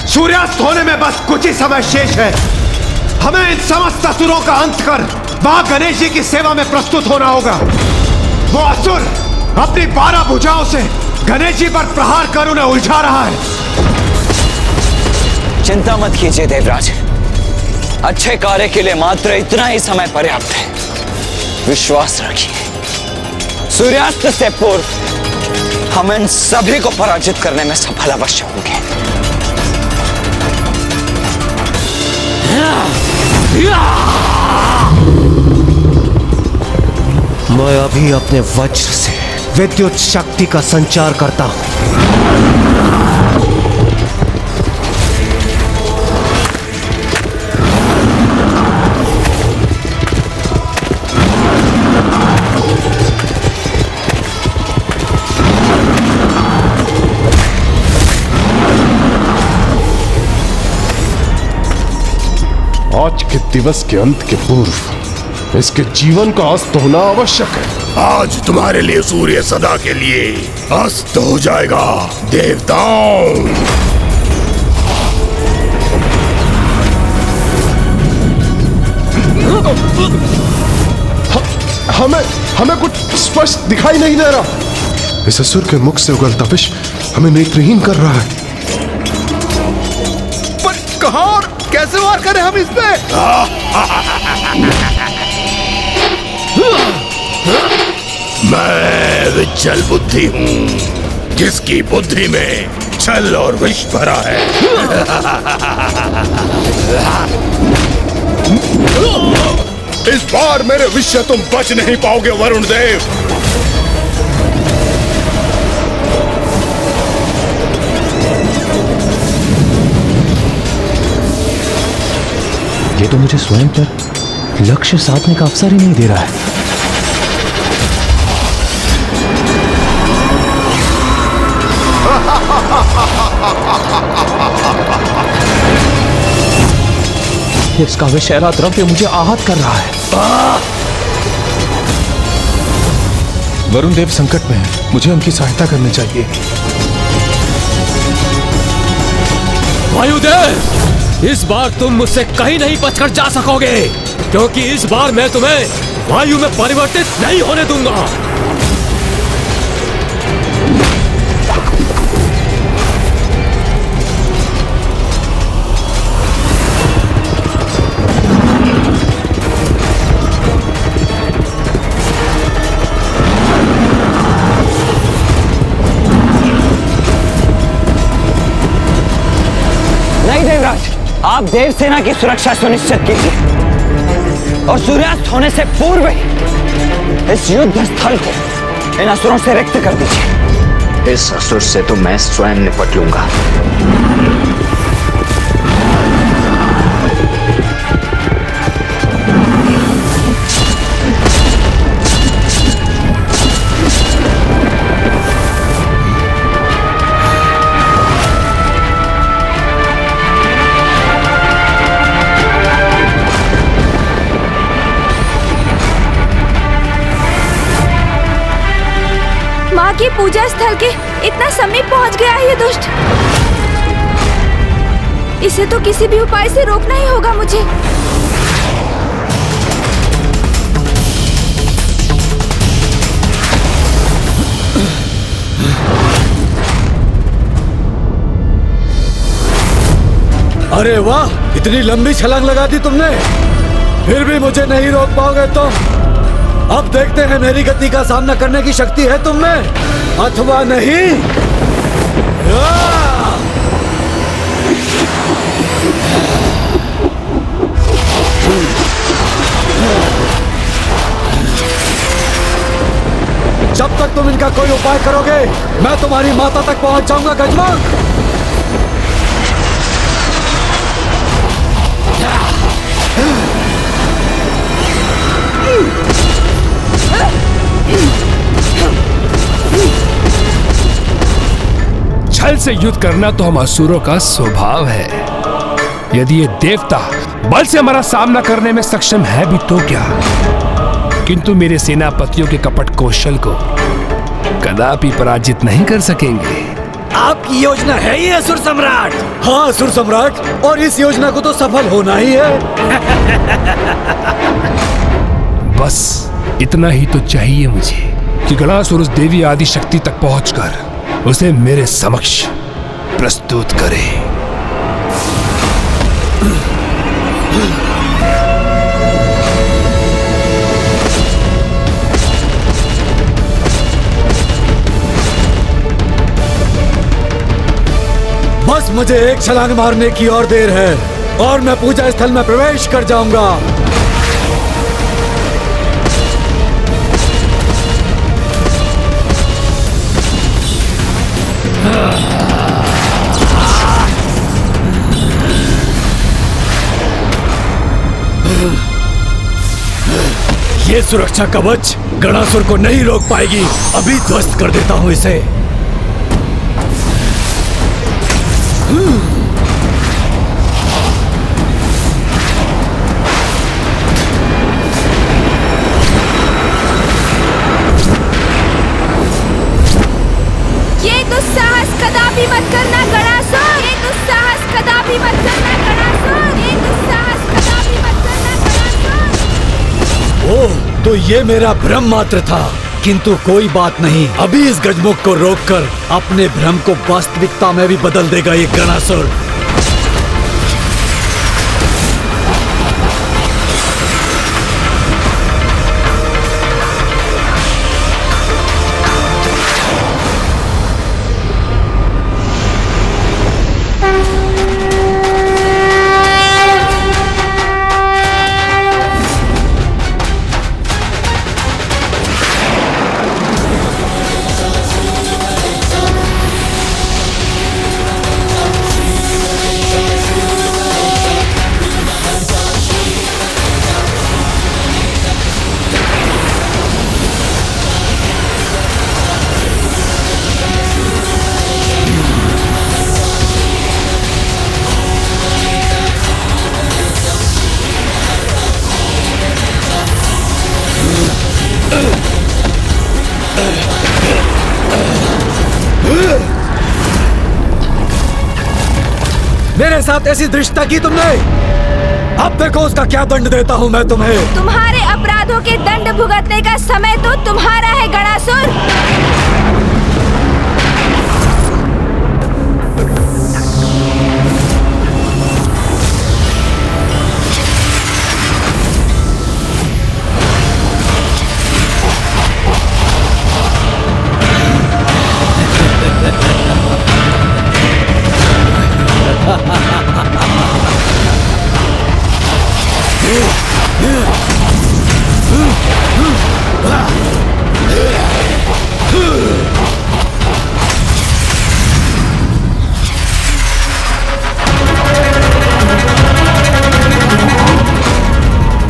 सूर्यास्त होने में बस कुछ ही समय शेष है। हमें इन समस्त असुरों का अंत कर मां गणेश जी की सेवा में प्रस्तुत होना होगा। वो असुर अपनी 12 भुजाओं से गणेश जी पर प्रहार कर उन्हें उलझा रहा है। चिंता मत कीजिए देवराज, अच्छे कार्य के लिए मात्र इतना ही समय पर्याप्त है। विश्वास रखिए, सूर्यास्त से पूर्व हम इन सभी को पराजित करने में सफल अवश्य होंगे। मैं अभी अपने वज्र से विद्युत शक्ति का संचार करता हूं। आज के दिवस के अंत के पूर्व इसके जीवन का अस्त होना आवश्यक है। आज तुम्हारे लिए सूर्य सदा के लिए अस्त हो जाएगा देवताओं। हमें कुछ स्पष्ट दिखाई नहीं दे रहा। इस असुर के मुख से उगलता विष हमें नेत्रहीन कर रहा है। पर कहां और कैसे वार करें हम इस पे? मैं विचल बुद्धि हूं, जिसकी बुद्धि में छल और विष भरा है। इस बार मेरे विष से तुम बच नहीं पाओगे वरुण देव। ये तो मुझे स्वयं पर लक्ष्य साधने का अवसर ही नहीं दे रहा है। इसका विषैला द्रव्य मुझे आहत कर रहा है। वरुण देव संकट में है, मुझे उनकी सहायता करनी चाहिए। वायुदेव, इस बार तुम मुझसे कहीं नहीं बचकर जा सकोगे, क्योंकि इस बार मैं तुम्हें वायु में परिवर्तित नहीं होने दूंगा। आप देव सेना की सुरक्षा सुनिश्चित कीजिए और सूर्यास्त होने से पूर्व ही इस युद्ध स्थल को इन असुरों से रिक्त कर दीजिए। इस असुर से तो मैं स्वयं निपट लूंगा। माँ के पूजा स्थल के इतना समीप पहुँच गया है ये दुष्ट। इसे तो किसी भी उपाय से रोकना ही होगा मुझे। अरे वाह, इतनी लंबी छलांग लगा दी तुमने, फिर भी मुझे नहीं रोक पाओगे तुम। अब देखते हैं मेरी गति का सामना करने की शक्ति है तुम में अथवा नहीं। जब तक तुम इनका कोई उपाय करोगे, मैं तुम्हारी माता तक पहुंच जाऊंगा गजमग। छल से युद्ध करना तो हम असुरों का स्वभाव है। यदि ये देवता बल से हमारा सामना करने में सक्षम है भी तो क्या, किंतु मेरे सेनापतियों के कपट कौशल को कदापि पराजित नहीं कर सकेंगे। आपकी योजना है ये असुर सम्राट? हाँ असुर सम्राट, और इस योजना को तो सफल होना ही है। बस इतना ही तो चाहिए मुझे कि गणासुर उस देवी आदि शक्ति तक पहुंचकर उसे मेरे समक्ष प्रस्तुत करे। बस मुझे एक छलांग मारने की और देर है और मैं पूजा स्थल में प्रवेश कर जाऊंगा। ये सुरक्षा कवच गणासुर को नहीं रोक पाएगी। अभी ध्वस्त कर देता हूं इसे। ये दुस्साहस कदापि मत करना गणासुर। ये दुस्साहस कदापि मत करना गणासुर। ये दुस्साहस कदापि मत करना गणासुर। ओह, तो ये मेरा भ्रम मात्र था। किंतु कोई बात नहीं, अभी इस गजमुख को रोककर अपने भ्रम को वास्तविकता में भी बदल देगा ये गणासुर। मेरे साथ ऐसी दृष्टता की तुमने, अब देखो उसका क्या दंड देता हूं मैं तुम्हें। तुम्हारे अपराधों के दंड भुगतने का समय तो तुम्हारा है गणासुर।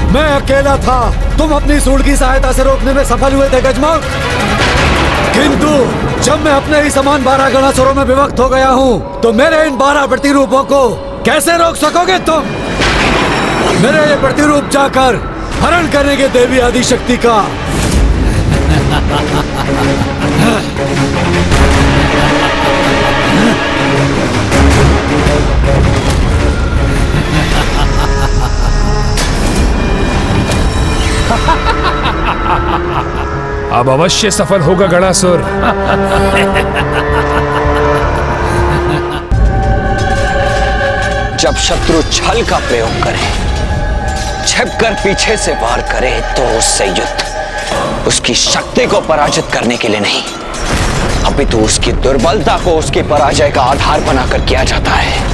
मैं अकेला था, तुम अपनी सूंड की सहायता से रोकने में सफल हुए थे गजमुख। किंतु जब मैं अपने ही समान 12 गणासुरों में विभक्त हो गया हूँ, तो मेरे इन 12 प्रतिरूपों को कैसे रोक सकोगे तुम? मेरे ये प्रतिरूप जाकर हरण करेंगे देवी आदि शक्ति का। अब अवश्य सफल होगा गणासुर। जब शत्रु छल का प्रयोग करे, छिपकर पीछे से वार करे, तो उससे युद्ध उसकी शक्ति को पराजित करने के लिए नहीं, अपितु उसकी दुर्बलता को उसकी पराजय का आधार बनाकर किया जाता है।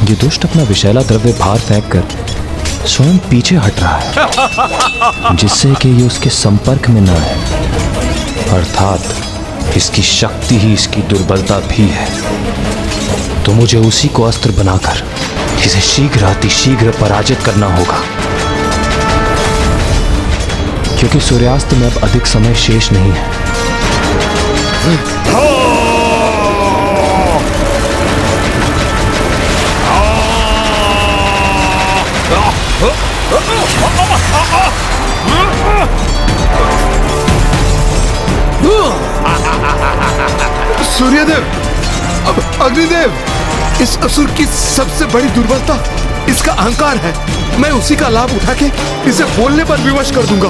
ये दुष्ट अपना विषैला द्रव्य बाहर फेंक कर स्वयं पीछे हट रहा है, जिससे कि ये उसके संपर्क में न है। अर्थात इसकी शक्ति ही इसकी दुर्बलता भी है। तो मुझे उसी को अस्त्र बनाकर इसे शीघ्र अतिशीघ्र पराजित करना होगा। क्योंकि सूर्यास्त में अब अधिक समय शेष नहीं है। सूर्यदेव, अग्निदेव, इस असुर की सबसे बड़ी दुर्बलता इसका अहंकार है। मैं उसी का लाभ उठा के इसे बोलने पर विवश कर दूंगा।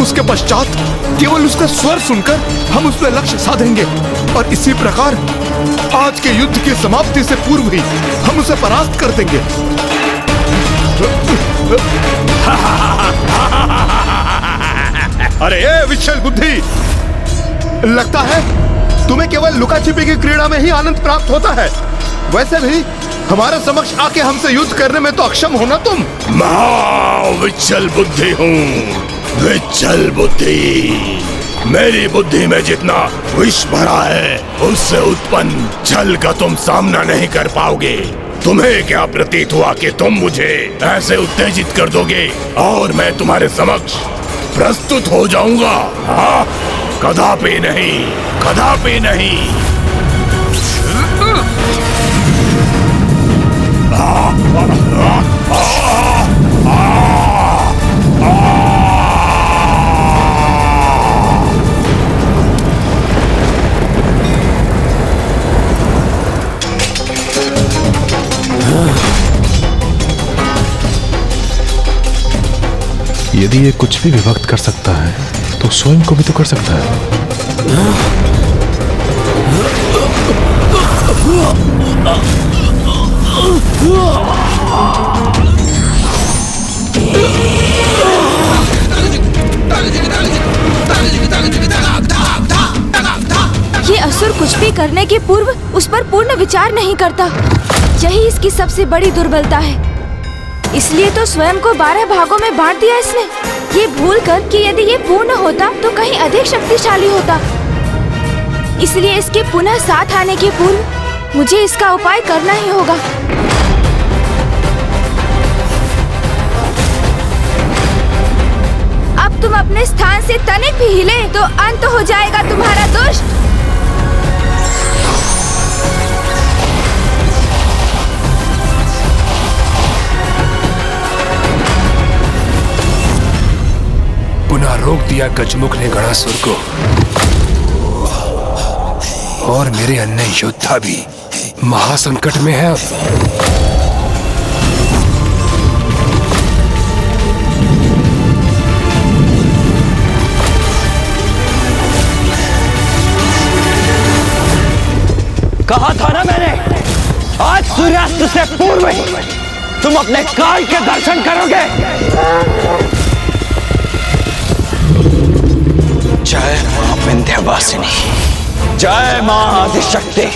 उसके पश्चात केवल उसका स्वर सुनकर हम उसमें लक्ष्य साधेंगे और इसी प्रकार आज के युद्ध की समाप्ति से पूर्व ही हम उसे परास्त कर देंगे। अरे ये विशाल बुद्धि, लगता है तुम्हें केवल लुका छिपी की क्रीड़ा में ही आनंद प्राप्त होता है। वैसे भी हमारे समक्ष आके हमसे युद्ध करने में तो अक्षम हो ना तुम। मैं विचल बुद्धि हूँ, विचल बुद्धि। मेरी बुद्धि में जितना विष भरा है उससे उत्पन्न छल का तुम सामना नहीं कर पाओगे। तुम्हें क्या प्रतीत हुआ कि तुम मुझे ऐसे उत्तेजित कर दोगे और मैं तुम्हारे समक्ष प्रस्तुत हो जाऊंगा? हाँ, कदापि नहीं, कदापि नहीं। यदि ये कुछ भी विभक्त कर सकता है तो स्वयं को भी तो कर सकता है। ये असुर कुछ भी करने के पूर्व उस पर पूर्ण विचार नहीं करता। यही इसकी सबसे बड़ी दुर्बलता है। इसलिए तो स्वयं को 12 भागों में बांट दिया इसने, ये भूल कर कि यदि ये पूर्ण होता तो कहीं अधिक शक्तिशाली होता। इसलिए इसके पुनः साथ आने के पूर्व मुझे इसका उपाय करना ही होगा। अब तुम अपने स्थान से तनिक भी हिले तो अंत हो जाएगा तुम्हारा दुष्ट। पुनः रोक दिया गजमुख ने गणासुर को और मेरे अन्य योद्धा भी महासंकट में है। कहा था ना मैंने, आज सूर्यास्त से पूर्व ही तुम अपने काल के दर्शन करोगे। जय मां विंध्यवासिनी, जय मां आदिशक्ति।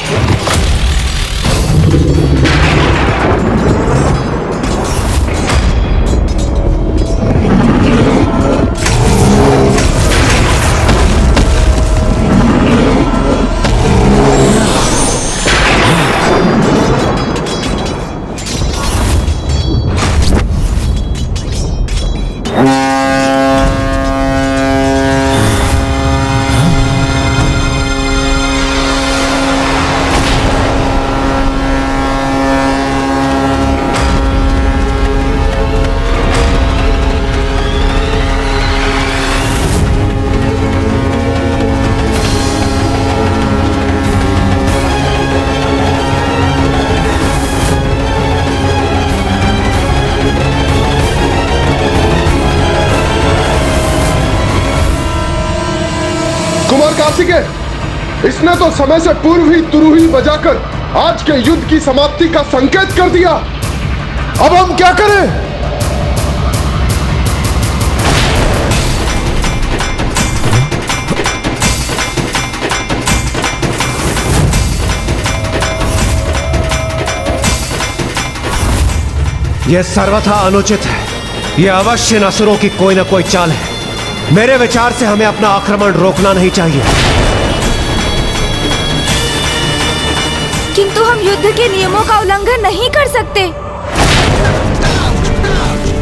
इसने तो समय से पूर्व ही तुरुही बजाकर आज के युद्ध की समाप्ति का संकेत कर दिया। अब हम क्या करें? यह सर्वथा अनुचित है। यह अवश्य असुरों की कोई न कोई चाल है। मेरे विचार से हमें अपना आक्रमण रोकना नहीं चाहिए। किंतु हम युद्ध के नियमों का उल्लंघन नहीं कर सकते।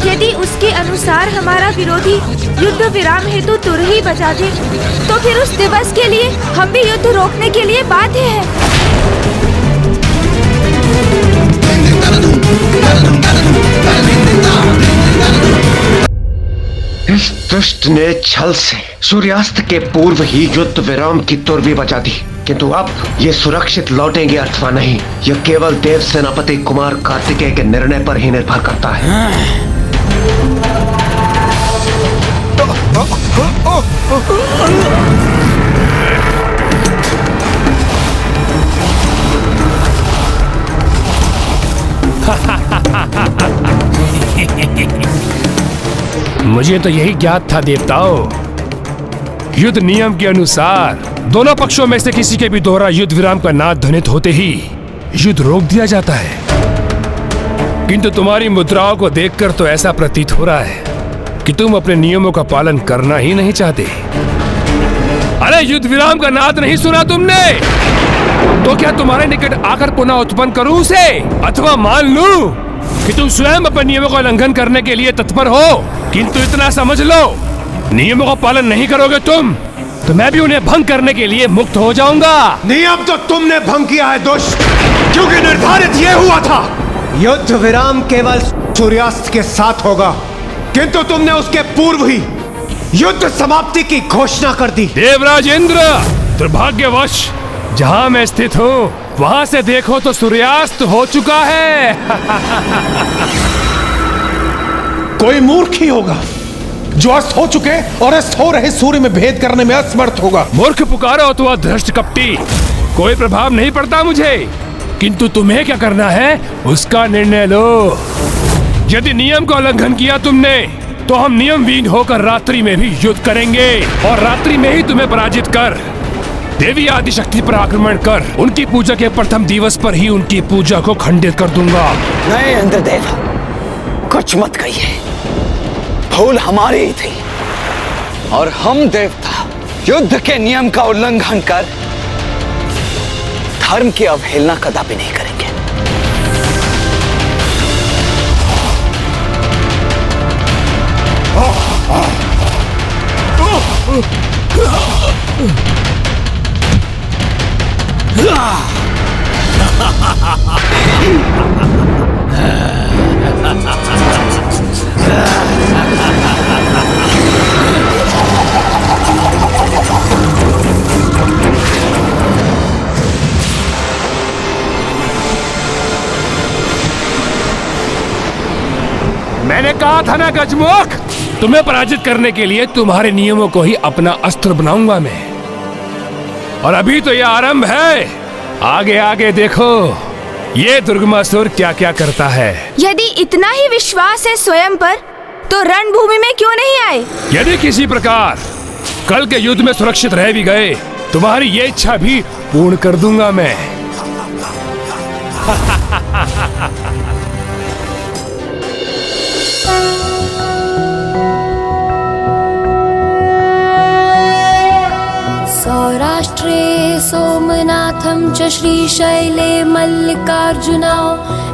यदि उसके अनुसार हमारा विरोधी युद्ध विराम हेतु तुरही बजा दे, तो फिर उस दिवस के लिए हम भी युद्ध रोकने के लिए बाध्य हैं। इस दुष्ट ने छल से सूर्यास्त के पूर्व ही युद्ध विराम की तुरवी बजा दी, किंतु अब ये सुरक्षित लौटेंगे अथवा नहीं, यह केवल देव सेनापति कुमार कार्तिकेय के निर्णय पर ही निर्भर करता है। मुझे तो यही ज्ञात था देवताओं। युद्ध नियम के अनुसार दोनों पक्षों में से किसी के भी दोहरा युद्ध विराम का नाद ध्वनित होते ही युद्ध रोक दिया जाता है, किंतु तुम्हारी मुद्राओं को देखकर तो ऐसा प्रतीत हो रहा है कि तुम अपने नियमों का पालन करना ही नहीं चाहते। अरे युद्ध विराम का नाद नहीं सुना तुमने? तो क्या तुम्हारे निकट आकर पुनः उत्पन्न करूं उसे, अथवा मान लूं कि तुम स्वयं अपने नियमों का उल्लंघन करने के लिए तत्पर हो, किंतु इतना समझ लो, नियमों का पालन नहीं करोगे तुम तो मैं भी उन्हें भंग करने के लिए मुक्त हो जाऊंगा। नियम तो तुमने भंग किया है दुष्ट, क्योंकि निर्धारित ये हुआ था युद्ध विराम केवल सूर्यास्त के साथ होगा, किंतु तुमने उसके पूर्व ही युद्ध समाप्ति की घोषणा कर दी। देवराज इंद्र, दुर्भाग्यवश जहां मैं स्थित हूँ वहां से देखो तो सूर्यास्त हो चुका है। कोई मूर्ख ही होगा जो अस्त हो चुके और अस्त हो रहे सूर्य में भेद करने में असमर्थ होगा। मूर्ख पुकारो तो धृष्ट कपटी, कोई प्रभाव नहीं पड़ता मुझे, किंतु तुम्हें क्या करना है उसका निर्णय लो। यदि नियम का उल्लंघन किया तुमने तो हम नियम विहीन होकर रात्रि में भी युद्ध करेंगे और रात्रि में ही तुम्हें पराजित कर देवी आदिशक्ति पर आक्रमण कर उनकी पूजा के प्रथम दिवस पर ही उनकी पूजा को खंडित कर दूंगा। नहीं इंद्रदेव, कुछ मत कहिए, भूल हमारी ही थी और हम देवता युद्ध के नियम का उल्लंघन कर धर्म की अवहेलना कदापि नहीं करेंगे। मैंने कहा था ना गजमुख, तुम्हें पराजित करने के लिए तुम्हारे नियमों को ही अपना अस्त्र बनाऊंगा मैं। और अभी तो यह आरंभ है, आगे आगे देखो ये दुर्गमासुर क्या क्या करता है। यदि इतना ही विश्वास है स्वयं पर, तो रणभूमि में क्यों नहीं आए? यदि किसी प्रकार कल के युद्ध में सुरक्षित रह भी गए, तुम्हारी ये इच्छा भी पूर्ण कर दूंगा मैं। सौराष्ट्रे सोमनाथं च श्रीशैले मल्लिकार्जुना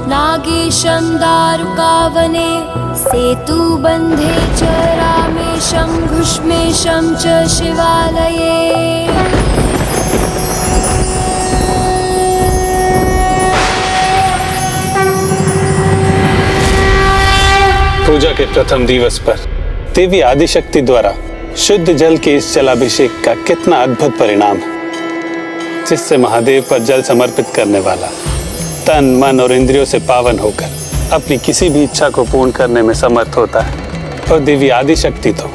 नागेशं दारुकावने सेतुबन्धे च रामेशं भुष्मेशं च शिवालये। पूजा के प्रथम दिवस पर देवी आदिशक्ति द्वारा शुद्ध जल के इस जलाभिषेक का कितना अद्भुत परिणाम है, जिससे महादेव पर जल समर्पित करने वाला तन मन और इंद्रियों से पावन होकर अपनी किसी भी इच्छा को पूर्ण करने में समर्थ होता है। और देवी आदिशक्ति तो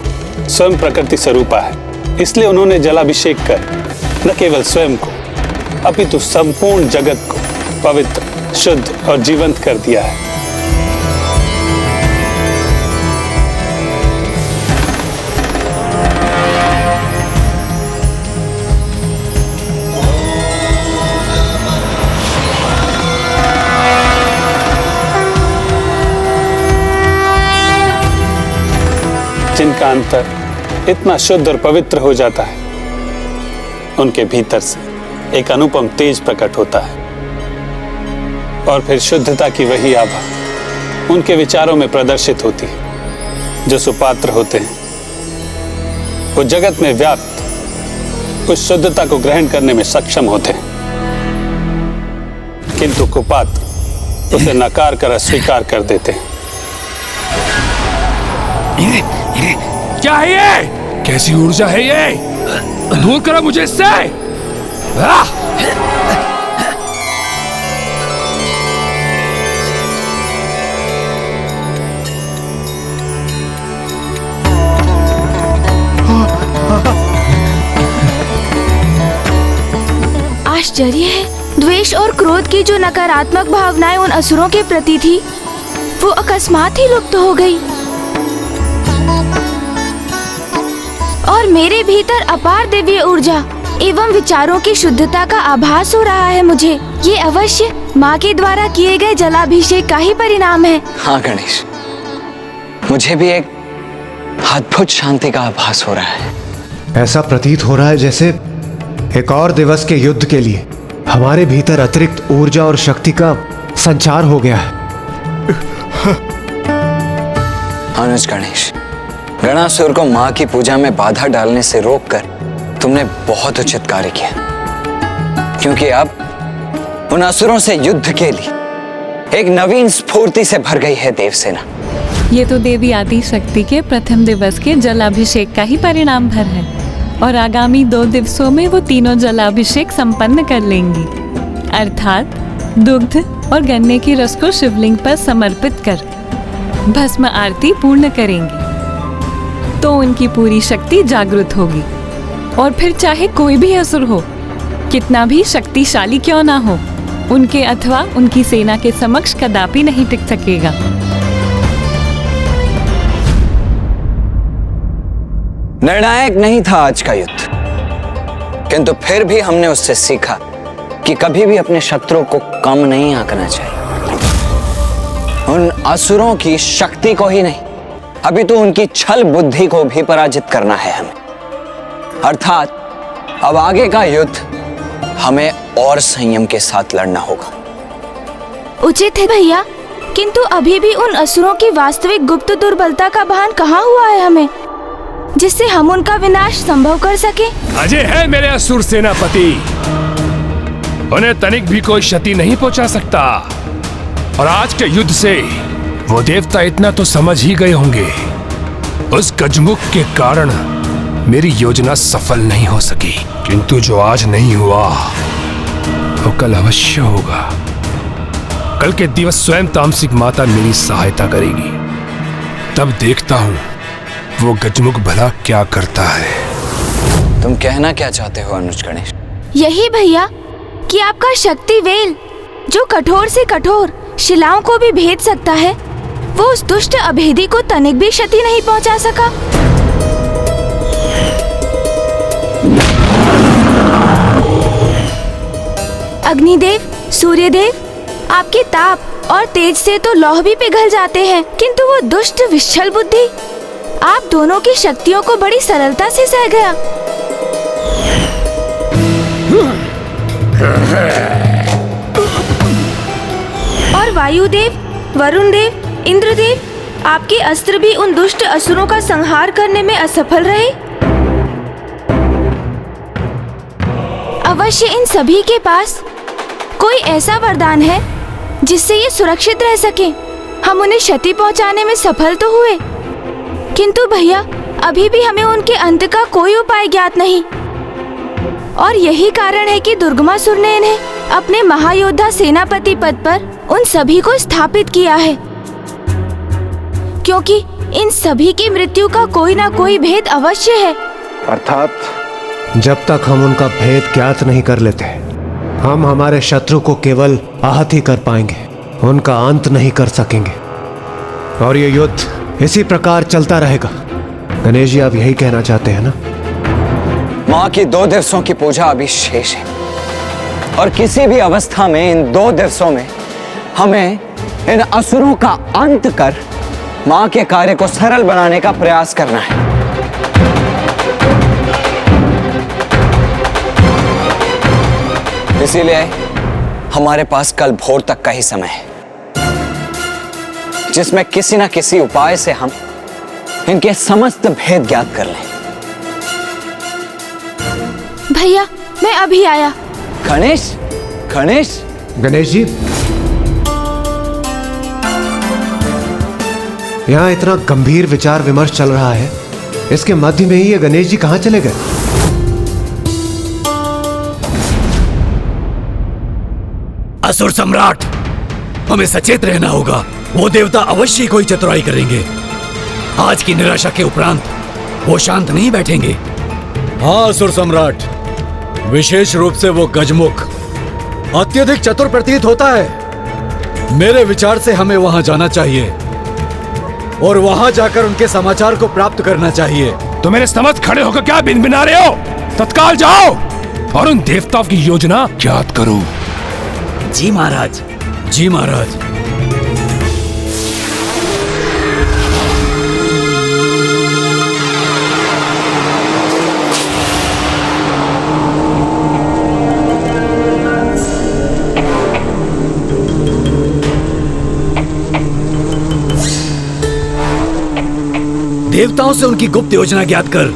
स्वयं प्रकृति स्वरूपा है, इसलिए उन्होंने जलाभिषेक कर न केवल स्वयं को अपितु संपूर्ण जगत को पवित्र, शुद्ध और जीवंत कर दिया है। जिनका अंतर इतना शुद्ध और पवित्र हो जाता है, उनके भीतर से एक अनुपम तेज प्रकट होता है और फिर शुद्धता की वही आभा उनके विचारों में प्रदर्शित होती है। जो सुपात्र होते हैं वो जगत में व्याप्त उस शुद्धता को ग्रहण करने में सक्षम होते हैं, किंतु कुपात्र उसे नकार कर अस्वीकार कर देते हैं। क्या है ये? कैसी ऊर्जा है ये? दूर करो मुझे इससे। आश्चर्य है, द्वेष और क्रोध की जो नकारात्मक भावनाएं उन असुरों के प्रति थी, वो अकस्मात ही लुप्त हो गई और मेरे भीतर अपार दिव्य ऊर्जा एवं विचारों की शुद्धता का आभास हो रहा है। मुझे ये अवश्य माँ के द्वारा किए गए जलाभिषेक का ही परिणाम है। हाँ गणेश, मुझे भी एक अद्भुत शांति का आभास हो रहा है। ऐसा प्रतीत हो रहा है जैसे एक और दिवस के युद्ध के लिए हमारे भीतर अतिरिक्त ऊर्जा और शक्ति का संचार हो गया है। अनुज गणेश, गणासुर को माँ की पूजा में बाधा डालने से रोककर तुमने बहुत उचित कार्य किया, क्योंकि अब उन असुरों से युद्ध के लिए एक नवीन स्फूर्ति से भर गई है देवसेना। ये तो देवी आदि शक्ति के प्रथम दिवस के जलाभिषेक का ही परिणाम भर है और आगामी 2 दिवसों में वो तीनों जलाभिषेक संपन्न कर लेंगी, अर्थात दुग्ध और गन्ने के रस को शिवलिंग पर समर्पित कर भस्म आरती पूर्ण करेंगी। तो उनकी पूरी शक्ति जागृत होगी और फिर चाहे कोई भी असुर हो, कितना भी शक्तिशाली क्यों ना हो, उनके अथवा उनकी सेना के समक्ष कदापि नहीं टिक सकेगा। निर्णायक नहीं था आज का युद्ध, किंतु फिर भी हमने उससे सीखा कि कभी भी अपने शत्रु को कम नहीं आंकना चाहिए। उन असुरों की शक्ति को ही नहीं, अभी तो उनकी छल बुद्धि को भी पराजित करना है हमें। अर्थात अब आगे का युद्ध हमें और संयम के साथ लड़ना होगा। उचित है भैया, किंतु अभी भी उन असुरों की वास्तविक गुप्त दुर्बलता का भान कहाँ हुआ है हमें, जिससे हम उनका विनाश संभव कर सके। अजय है मेरे असुर सेनापति, उन्हें तनिक भी कोई क्षति नहीं पहुंचा सकता। और आज के युद्ध से वो देवता इतना तो समझ ही गए होंगे, उस गजमुख के कारण मेरी योजना सफल नहीं हो सकी, किंतु जो आज नहीं हुआ वो कल अवश्य होगा। कल के दिवस स्वयं तामसिक माता मेरी सहायता करेगी, तब देखता हूँ वो गजमुख भला क्या करता है। तुम कहना क्या चाहते हो अनुज गणेश? यही भैया कि आपका शक्ति वेल, जो कठोर से कठोर शिलाओं को भी भेद सकता है, वो उस दुष्ट अभेदी को तनिक भी क्षति नहीं पहुंचा सका। अग्निदेव, सूर्यदेव, आपके ताप और तेज से तो लौह भी पिघल जाते हैं, किंतु वो दुष्ट विच्छल बुद्धि आप दोनों की शक्तियों को बड़ी सरलता से सह गया। और वायुदेव, वरुण देव, इंद्रदेव, आपके अस्त्र भी उन दुष्ट असुरों का संहार करने में असफल रहे। अवश्य इन सभी के पास कोई ऐसा वरदान है जिससे ये सुरक्षित रह सके। हम उन्हें क्षति पहुंचाने में सफल तो हुए, किंतु भैया अभी भी हमें उनके अंत का कोई उपाय ज्ञात नहीं। और यही कारण है कि दुर्गमासुर ने इन्हें अपने महायोद्धा सेनापति पद पर उन सभी को स्थापित किया है, क्योंकि इन सभी की मृत्यु का कोई ना कोई भेद अवश्य है। अर्थात जब तक हम उनका भेद ज्ञात नहीं कर लेते, हम हमारे शत्रु को केवल आहत ही कर पाएंगे, उनका अंत नहीं कर सकेंगे। और ये युद्ध इसी प्रकार चलता रहेगा। गणेश जी, आप यही कहना चाहते हैं ना? माँ की 2 दिवसों की पूजा अभी शेष है, और किसी भी अवस्था में इन 2 दिवसों में हमें इन असुरों का अंत कर माँ के कार्य को सरल बनाने का प्रयास करना है। इसीलिए हमारे पास कल भोर तक का ही समय है, जिसमें किसी न किसी उपाय से हम इनके समस्त भेद ज्ञात कर लें। भैया मैं अभी आया। गणेश, गणेश, गणेश जी, यहाँ इतना गंभीर विचार विमर्श चल रहा है, इसके मध्य में ही ये गणेश जी कहाँ चले गए? असुर सम्राट, हमें सचेत रहना होगा। वो देवता अवश्य ही कोई चतुराई करेंगे। आज की निराशा के उपरांत वो शांत नहीं बैठेंगे। हाँ असुर सम्राट, विशेष रूप से वो गजमुख अत्यधिक चतुर प्रतीत होता है। मेरे विचार से हमें वहां जाना चाहिए और वहां जाकर उनके समाचार को प्राप्त करना चाहिए। तो मेरे समझ खड़े होकर क्या बिनबिना रहे हो? तत्काल जाओ और उन देवताओं की योजना ज्ञात करो। जी महाराज, जी महाराज। देवताओं से उनकी गुप्त योजना ज्ञात कर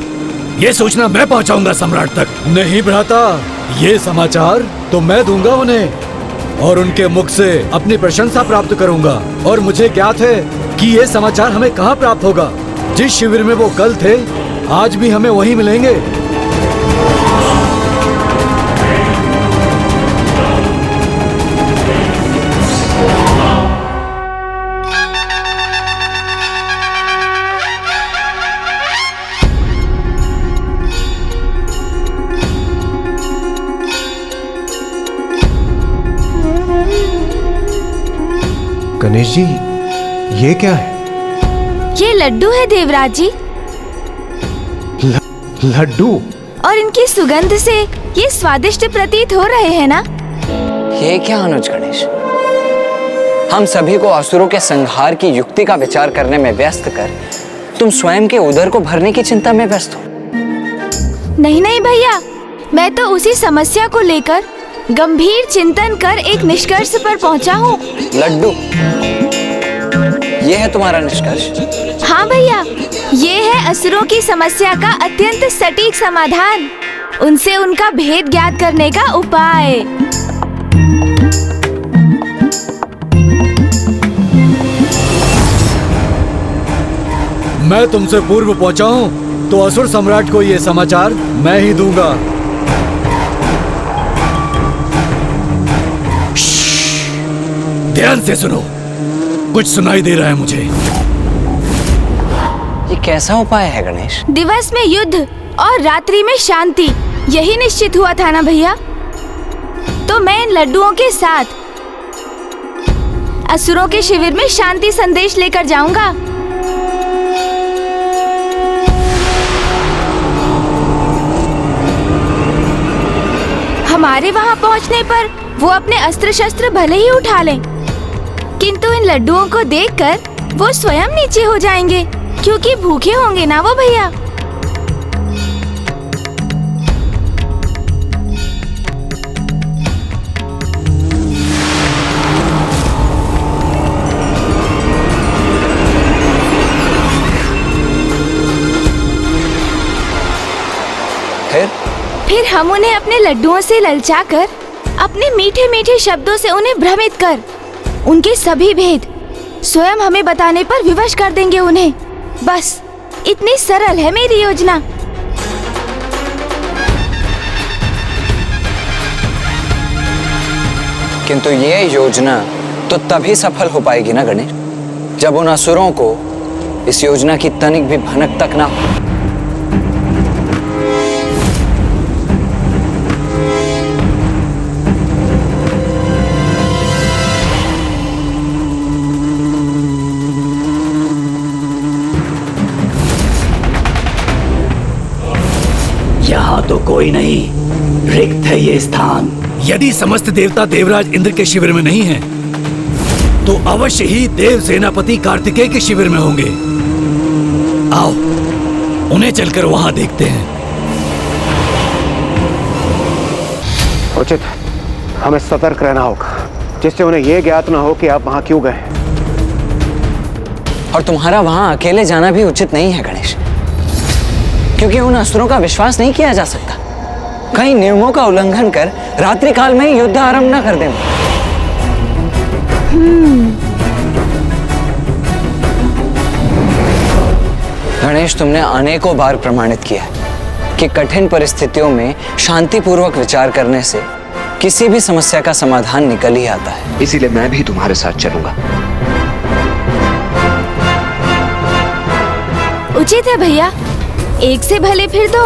ये सूचना मैं पहुंचाऊंगा सम्राट तक। नहीं भ्राता, ये समाचार तो मैं दूंगा उन्हें और उनके मुख से अपनी प्रशंसा प्राप्त करूंगा। और मुझे ज्ञात है कि ये समाचार हमें कहाँ प्राप्त होगा। जिस शिविर में वो कल थे, आज भी हमें वहीं मिलेंगे। गणेश जी, ये क्या है? ये लड्डू है देवराज जी। लड्डू? और इनकी सुगंध से ये स्वादिष्ट प्रतीत हो रहे हैं ना? ये क्या अनुज गणेश, हम सभी को असुरों के संहार की युक्ति का विचार करने में व्यस्त कर तुम स्वयं के उदर को भरने की चिंता में व्यस्त हो। नहीं नहीं भैया, मैं तो उसी समस्या को लेकर गंभीर चिंतन कर एक निष्कर्ष पर पहुंचा हूँ। लड्डू, ये है तुम्हारा निष्कर्ष? हाँ भैया, ये है असुरों की समस्या का अत्यंत सटीक समाधान, उनसे उनका भेद ज्ञात करने का उपाय। मैं तुमसे पूर्व पहुंचा हूँ तो असुर सम्राट को ये समाचार मैं ही दूंगा। ध्यान से सुनो, कुछ सुनाई दे रहा है मुझे। ये कैसा उपाय है गणेश? दिवस में युद्ध और रात्रि में शांति, यही निश्चित हुआ था ना भैया। तो मैं इन लड्डुओं के साथ असुरों के शिविर में शांति संदेश लेकर जाऊंगा। हमारे वहां पहुंचने पर वो अपने अस्त्र शस्त्र भले ही उठा लें, किंतु इन लड्डुओं को देखकर वो स्वयं नीचे हो जाएंगे, क्योंकि भूखे होंगे ना वो भैया। फिर हम उन्हें अपने लड्डुओं से ललचाकर, अपने मीठे मीठे शब्दों से उन्हें भ्रमित कर, उनके सभी भेद स्वयं हमें बताने पर विवश कर देंगे उन्हें। बस इतनी सरल है मेरी योजना। किंतु ये योजना तो तभी सफल हो पाएगी ना गणेश, जब उन असुरों को इस योजना की तनिक भी भनक तक ना हो। यहाँ तो कोई नहीं, रिक्त है ये स्थान। यदि समस्त देवता देवराज इंद्र के शिविर में नहीं हैं, तो अवश्य ही देव सेनापति कार्तिकेय के शिविर में होंगे। आओ, उन्हें चलकर वहां देखते हैं। उचित, हमें सतर्क रहना होगा, जिससे उन्हें यह ज्ञात न हो कि आप वहां क्यों गए। और तुम्हारा वहां अकेले जाना भी उचित नहीं है गणेश, क्योंकि उन असुरों का विश्वास नहीं किया जा सकता। कहीं नियमों का उल्लंघन कर रात्रि काल में ही युद्ध आरंभ न कर दें। गणेश, तुमने अनेकों बार प्रमाणित किया है कि कठिन परिस्थितियों में शांतिपूर्वक विचार करने से किसी भी समस्या का समाधान निकल ही आता है। इसीलिए मैं भी तुम्हारे साथ चलूंगा। उचित है भैया, एक से भले फिर दो।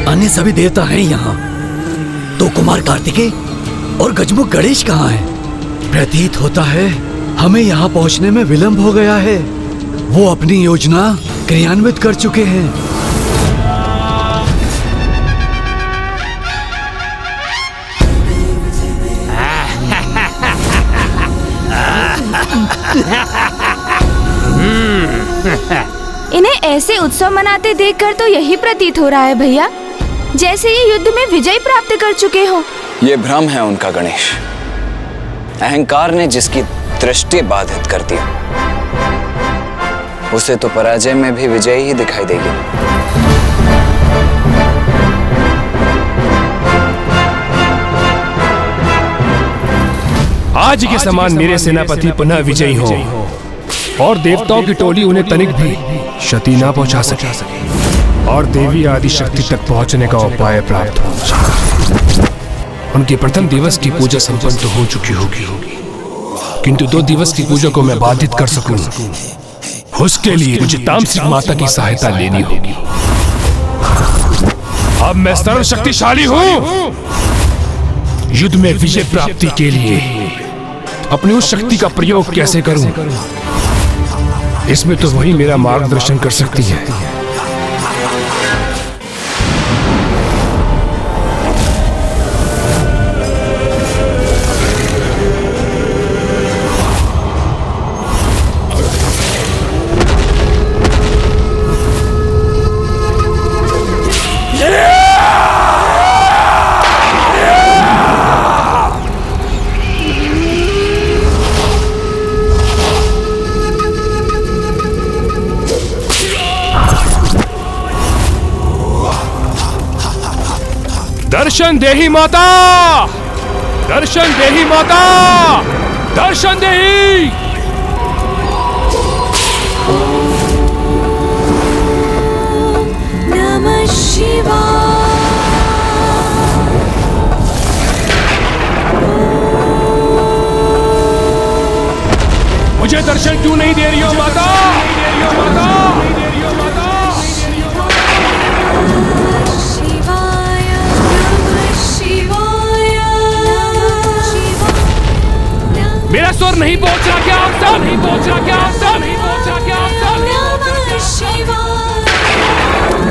अन्य सभी देवता हैं यहाँ, तो कुमार कार्तिकेय और गजमुख गणेश कहाँ हैं? प्रतीत होता है हमें यहाँ पहुँचने में विलंब हो गया है। वो अपनी योजना क्रियान्वित कर चुके हैं। इन्हें ऐसे उत्सव मनाते देखकर तो यही प्रतीत हो रहा है भैया, जैसे ये युद्ध में विजय प्राप्त कर चुके हो। ये भ्रम है उनका गणेश। अहंकार ने जिसकी दृष्टि बाधित कर दी, उसे तो पराजय में भी विजय ही दिखाई देगी। आज के समान मेरे सेनापति पुनः विजयी हो और देवताओं की टोली उन्हें तनिक भी क्षति न पहुंचा सके और देवी आदि शक्ति तक पहुंचने का उपाय प्राप्त हो। उनके प्रथम दिवस की पूजा संपन्न तो हो चुकी होगी, किंतु 2 दिवस की पूजा को मैं बाधित कर सकूं, उसके लिए मुझे तामसिक माता की सहायता लेनी होगी। अब मैं सर्वशक्तिशाली हूं। युद्ध में विजय प्राप्ति के लिए अपनी उस शक्ति का प्रयोग कैसे करूं, इसमें तो वही मेरा मार्गदर्शन कर सकती है। दर्शन देही माता, दर्शन देही माता, दर्शन देही। नमः शिवाय। मुझे दर्शन क्यों नहीं दे रही हो माता? मेरा स्वर नहीं पहुंच रहा क्या आप सब? नहीं पहुंच रहा क्या आप सब? नहीं पहुंच रहा क्या आप सब?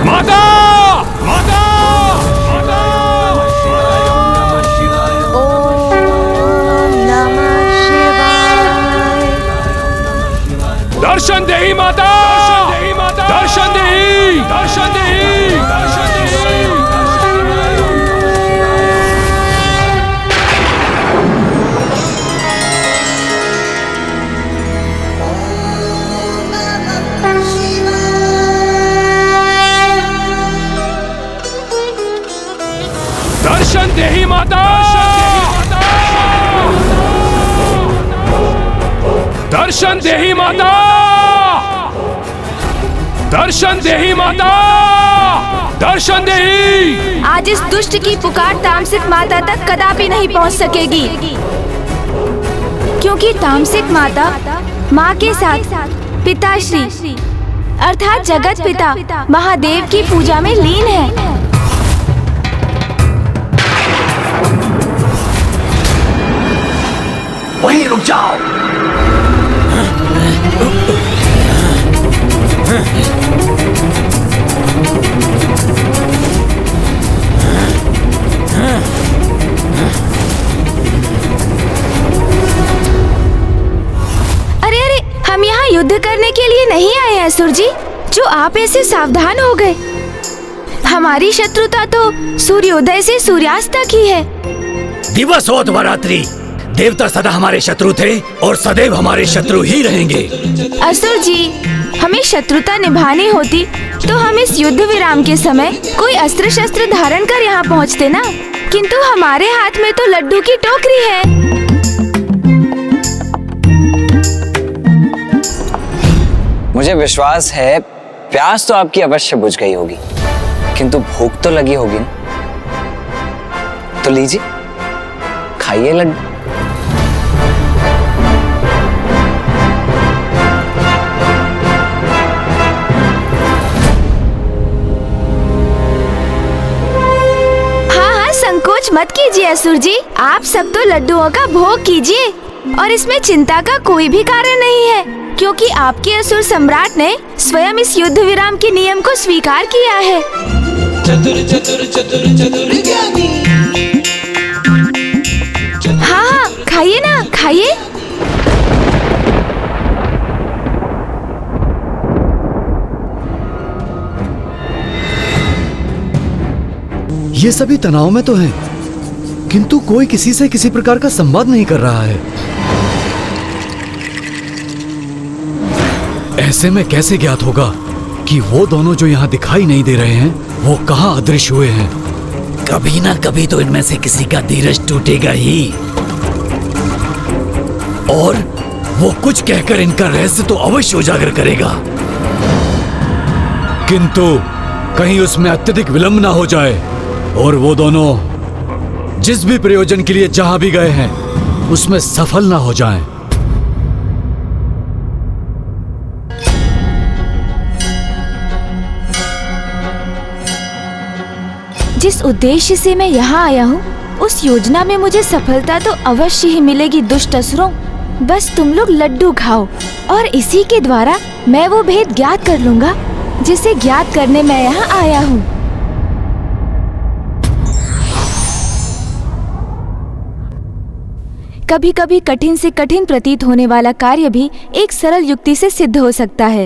माता, माता, माता। ओम नमः शिवाय। दर्शन देही माता, दर्शन देही, दर्शन देही, दर्शन देही। दर्शन देही माता, दर्शन देही माता, दर्शन देही माता, दर्शन देही। आज इस दुष्ट की पुकार तामसिक माता तक कदापि नहीं पहुंच सकेगी, क्योंकि तामसिक माता माँ के साथ पिताश्री अर्थात जगत पिता महादेव की पूजा में लीन है। वहीं रुक जाओ। असुर जी जो आप ऐसे सावधान हो गए? हमारी शत्रुता तो सूर्योदय से सूर्यास्त तक ही है। दिवस हो अथवा रात्रि, देवता सदा हमारे शत्रु थे और सदैव हमारे शत्रु ही रहेंगे। असुर जी, हमें शत्रुता निभानी होती तो हम इस युद्ध विराम के समय कोई अस्त्र शस्त्र धारण कर यहाँ पहुँचते ना, किंतु हमारे हाथ में तो लड्डू की टोकरी है। मुझे विश्वास है प्यास तो आपकी अवश्य बुझ गई होगी, किंतु भूख तो लगी होगी ना। तो लीजिए, खाइए लड्डू। संकोच मत कीजिए असुर जी, आप सब तो लड्डुओं का भोग कीजिए और इसमें चिंता का कोई भी कारण नहीं है, क्योंकि आपके असुर सम्राट ने स्वयं इस युद्ध विराम के नियम को स्वीकार किया है। चतुर चतुर चतुर चतुर ज्ञानी। हाँ, खाइए ना, खाइए। ये सभी तनाव में तो हैं, किंतु कोई किसी से किसी प्रकार का संवाद नहीं कर रहा है। ऐसे में कैसे ज्ञात होगा कि वो दोनों जो यहाँ दिखाई नहीं दे रहे हैं वो कहाँ अदृश्य हुए हैं? कभी ना कभी तो इनमें से किसी का धीरज टूटेगा ही, और वो कुछ कहकर इनका रहस्य तो अवश्य उजागर करेगा। किंतु कहीं उसमें अत्यधिक विलंब ना हो जाए और वो दोनों जिस भी प्रयोजन के लिए जहां भी गए हैं उसमें सफल ना हो जाएं। जिस उद्देश्य से मैं यहाँ आया हूँ उस योजना में मुझे सफलता तो अवश्य ही मिलेगी दुष्ट असुरों। बस तुम लोग लड्डू खाओ और इसी के द्वारा मैं वो भेद ज्ञात कर लूंगा जिसे ज्ञात करने मैं यहाँ आया हूँ। कभी कभी कठिन से कठिन प्रतीत होने वाला कार्य भी एक सरल युक्ति से सिद्ध हो सकता है।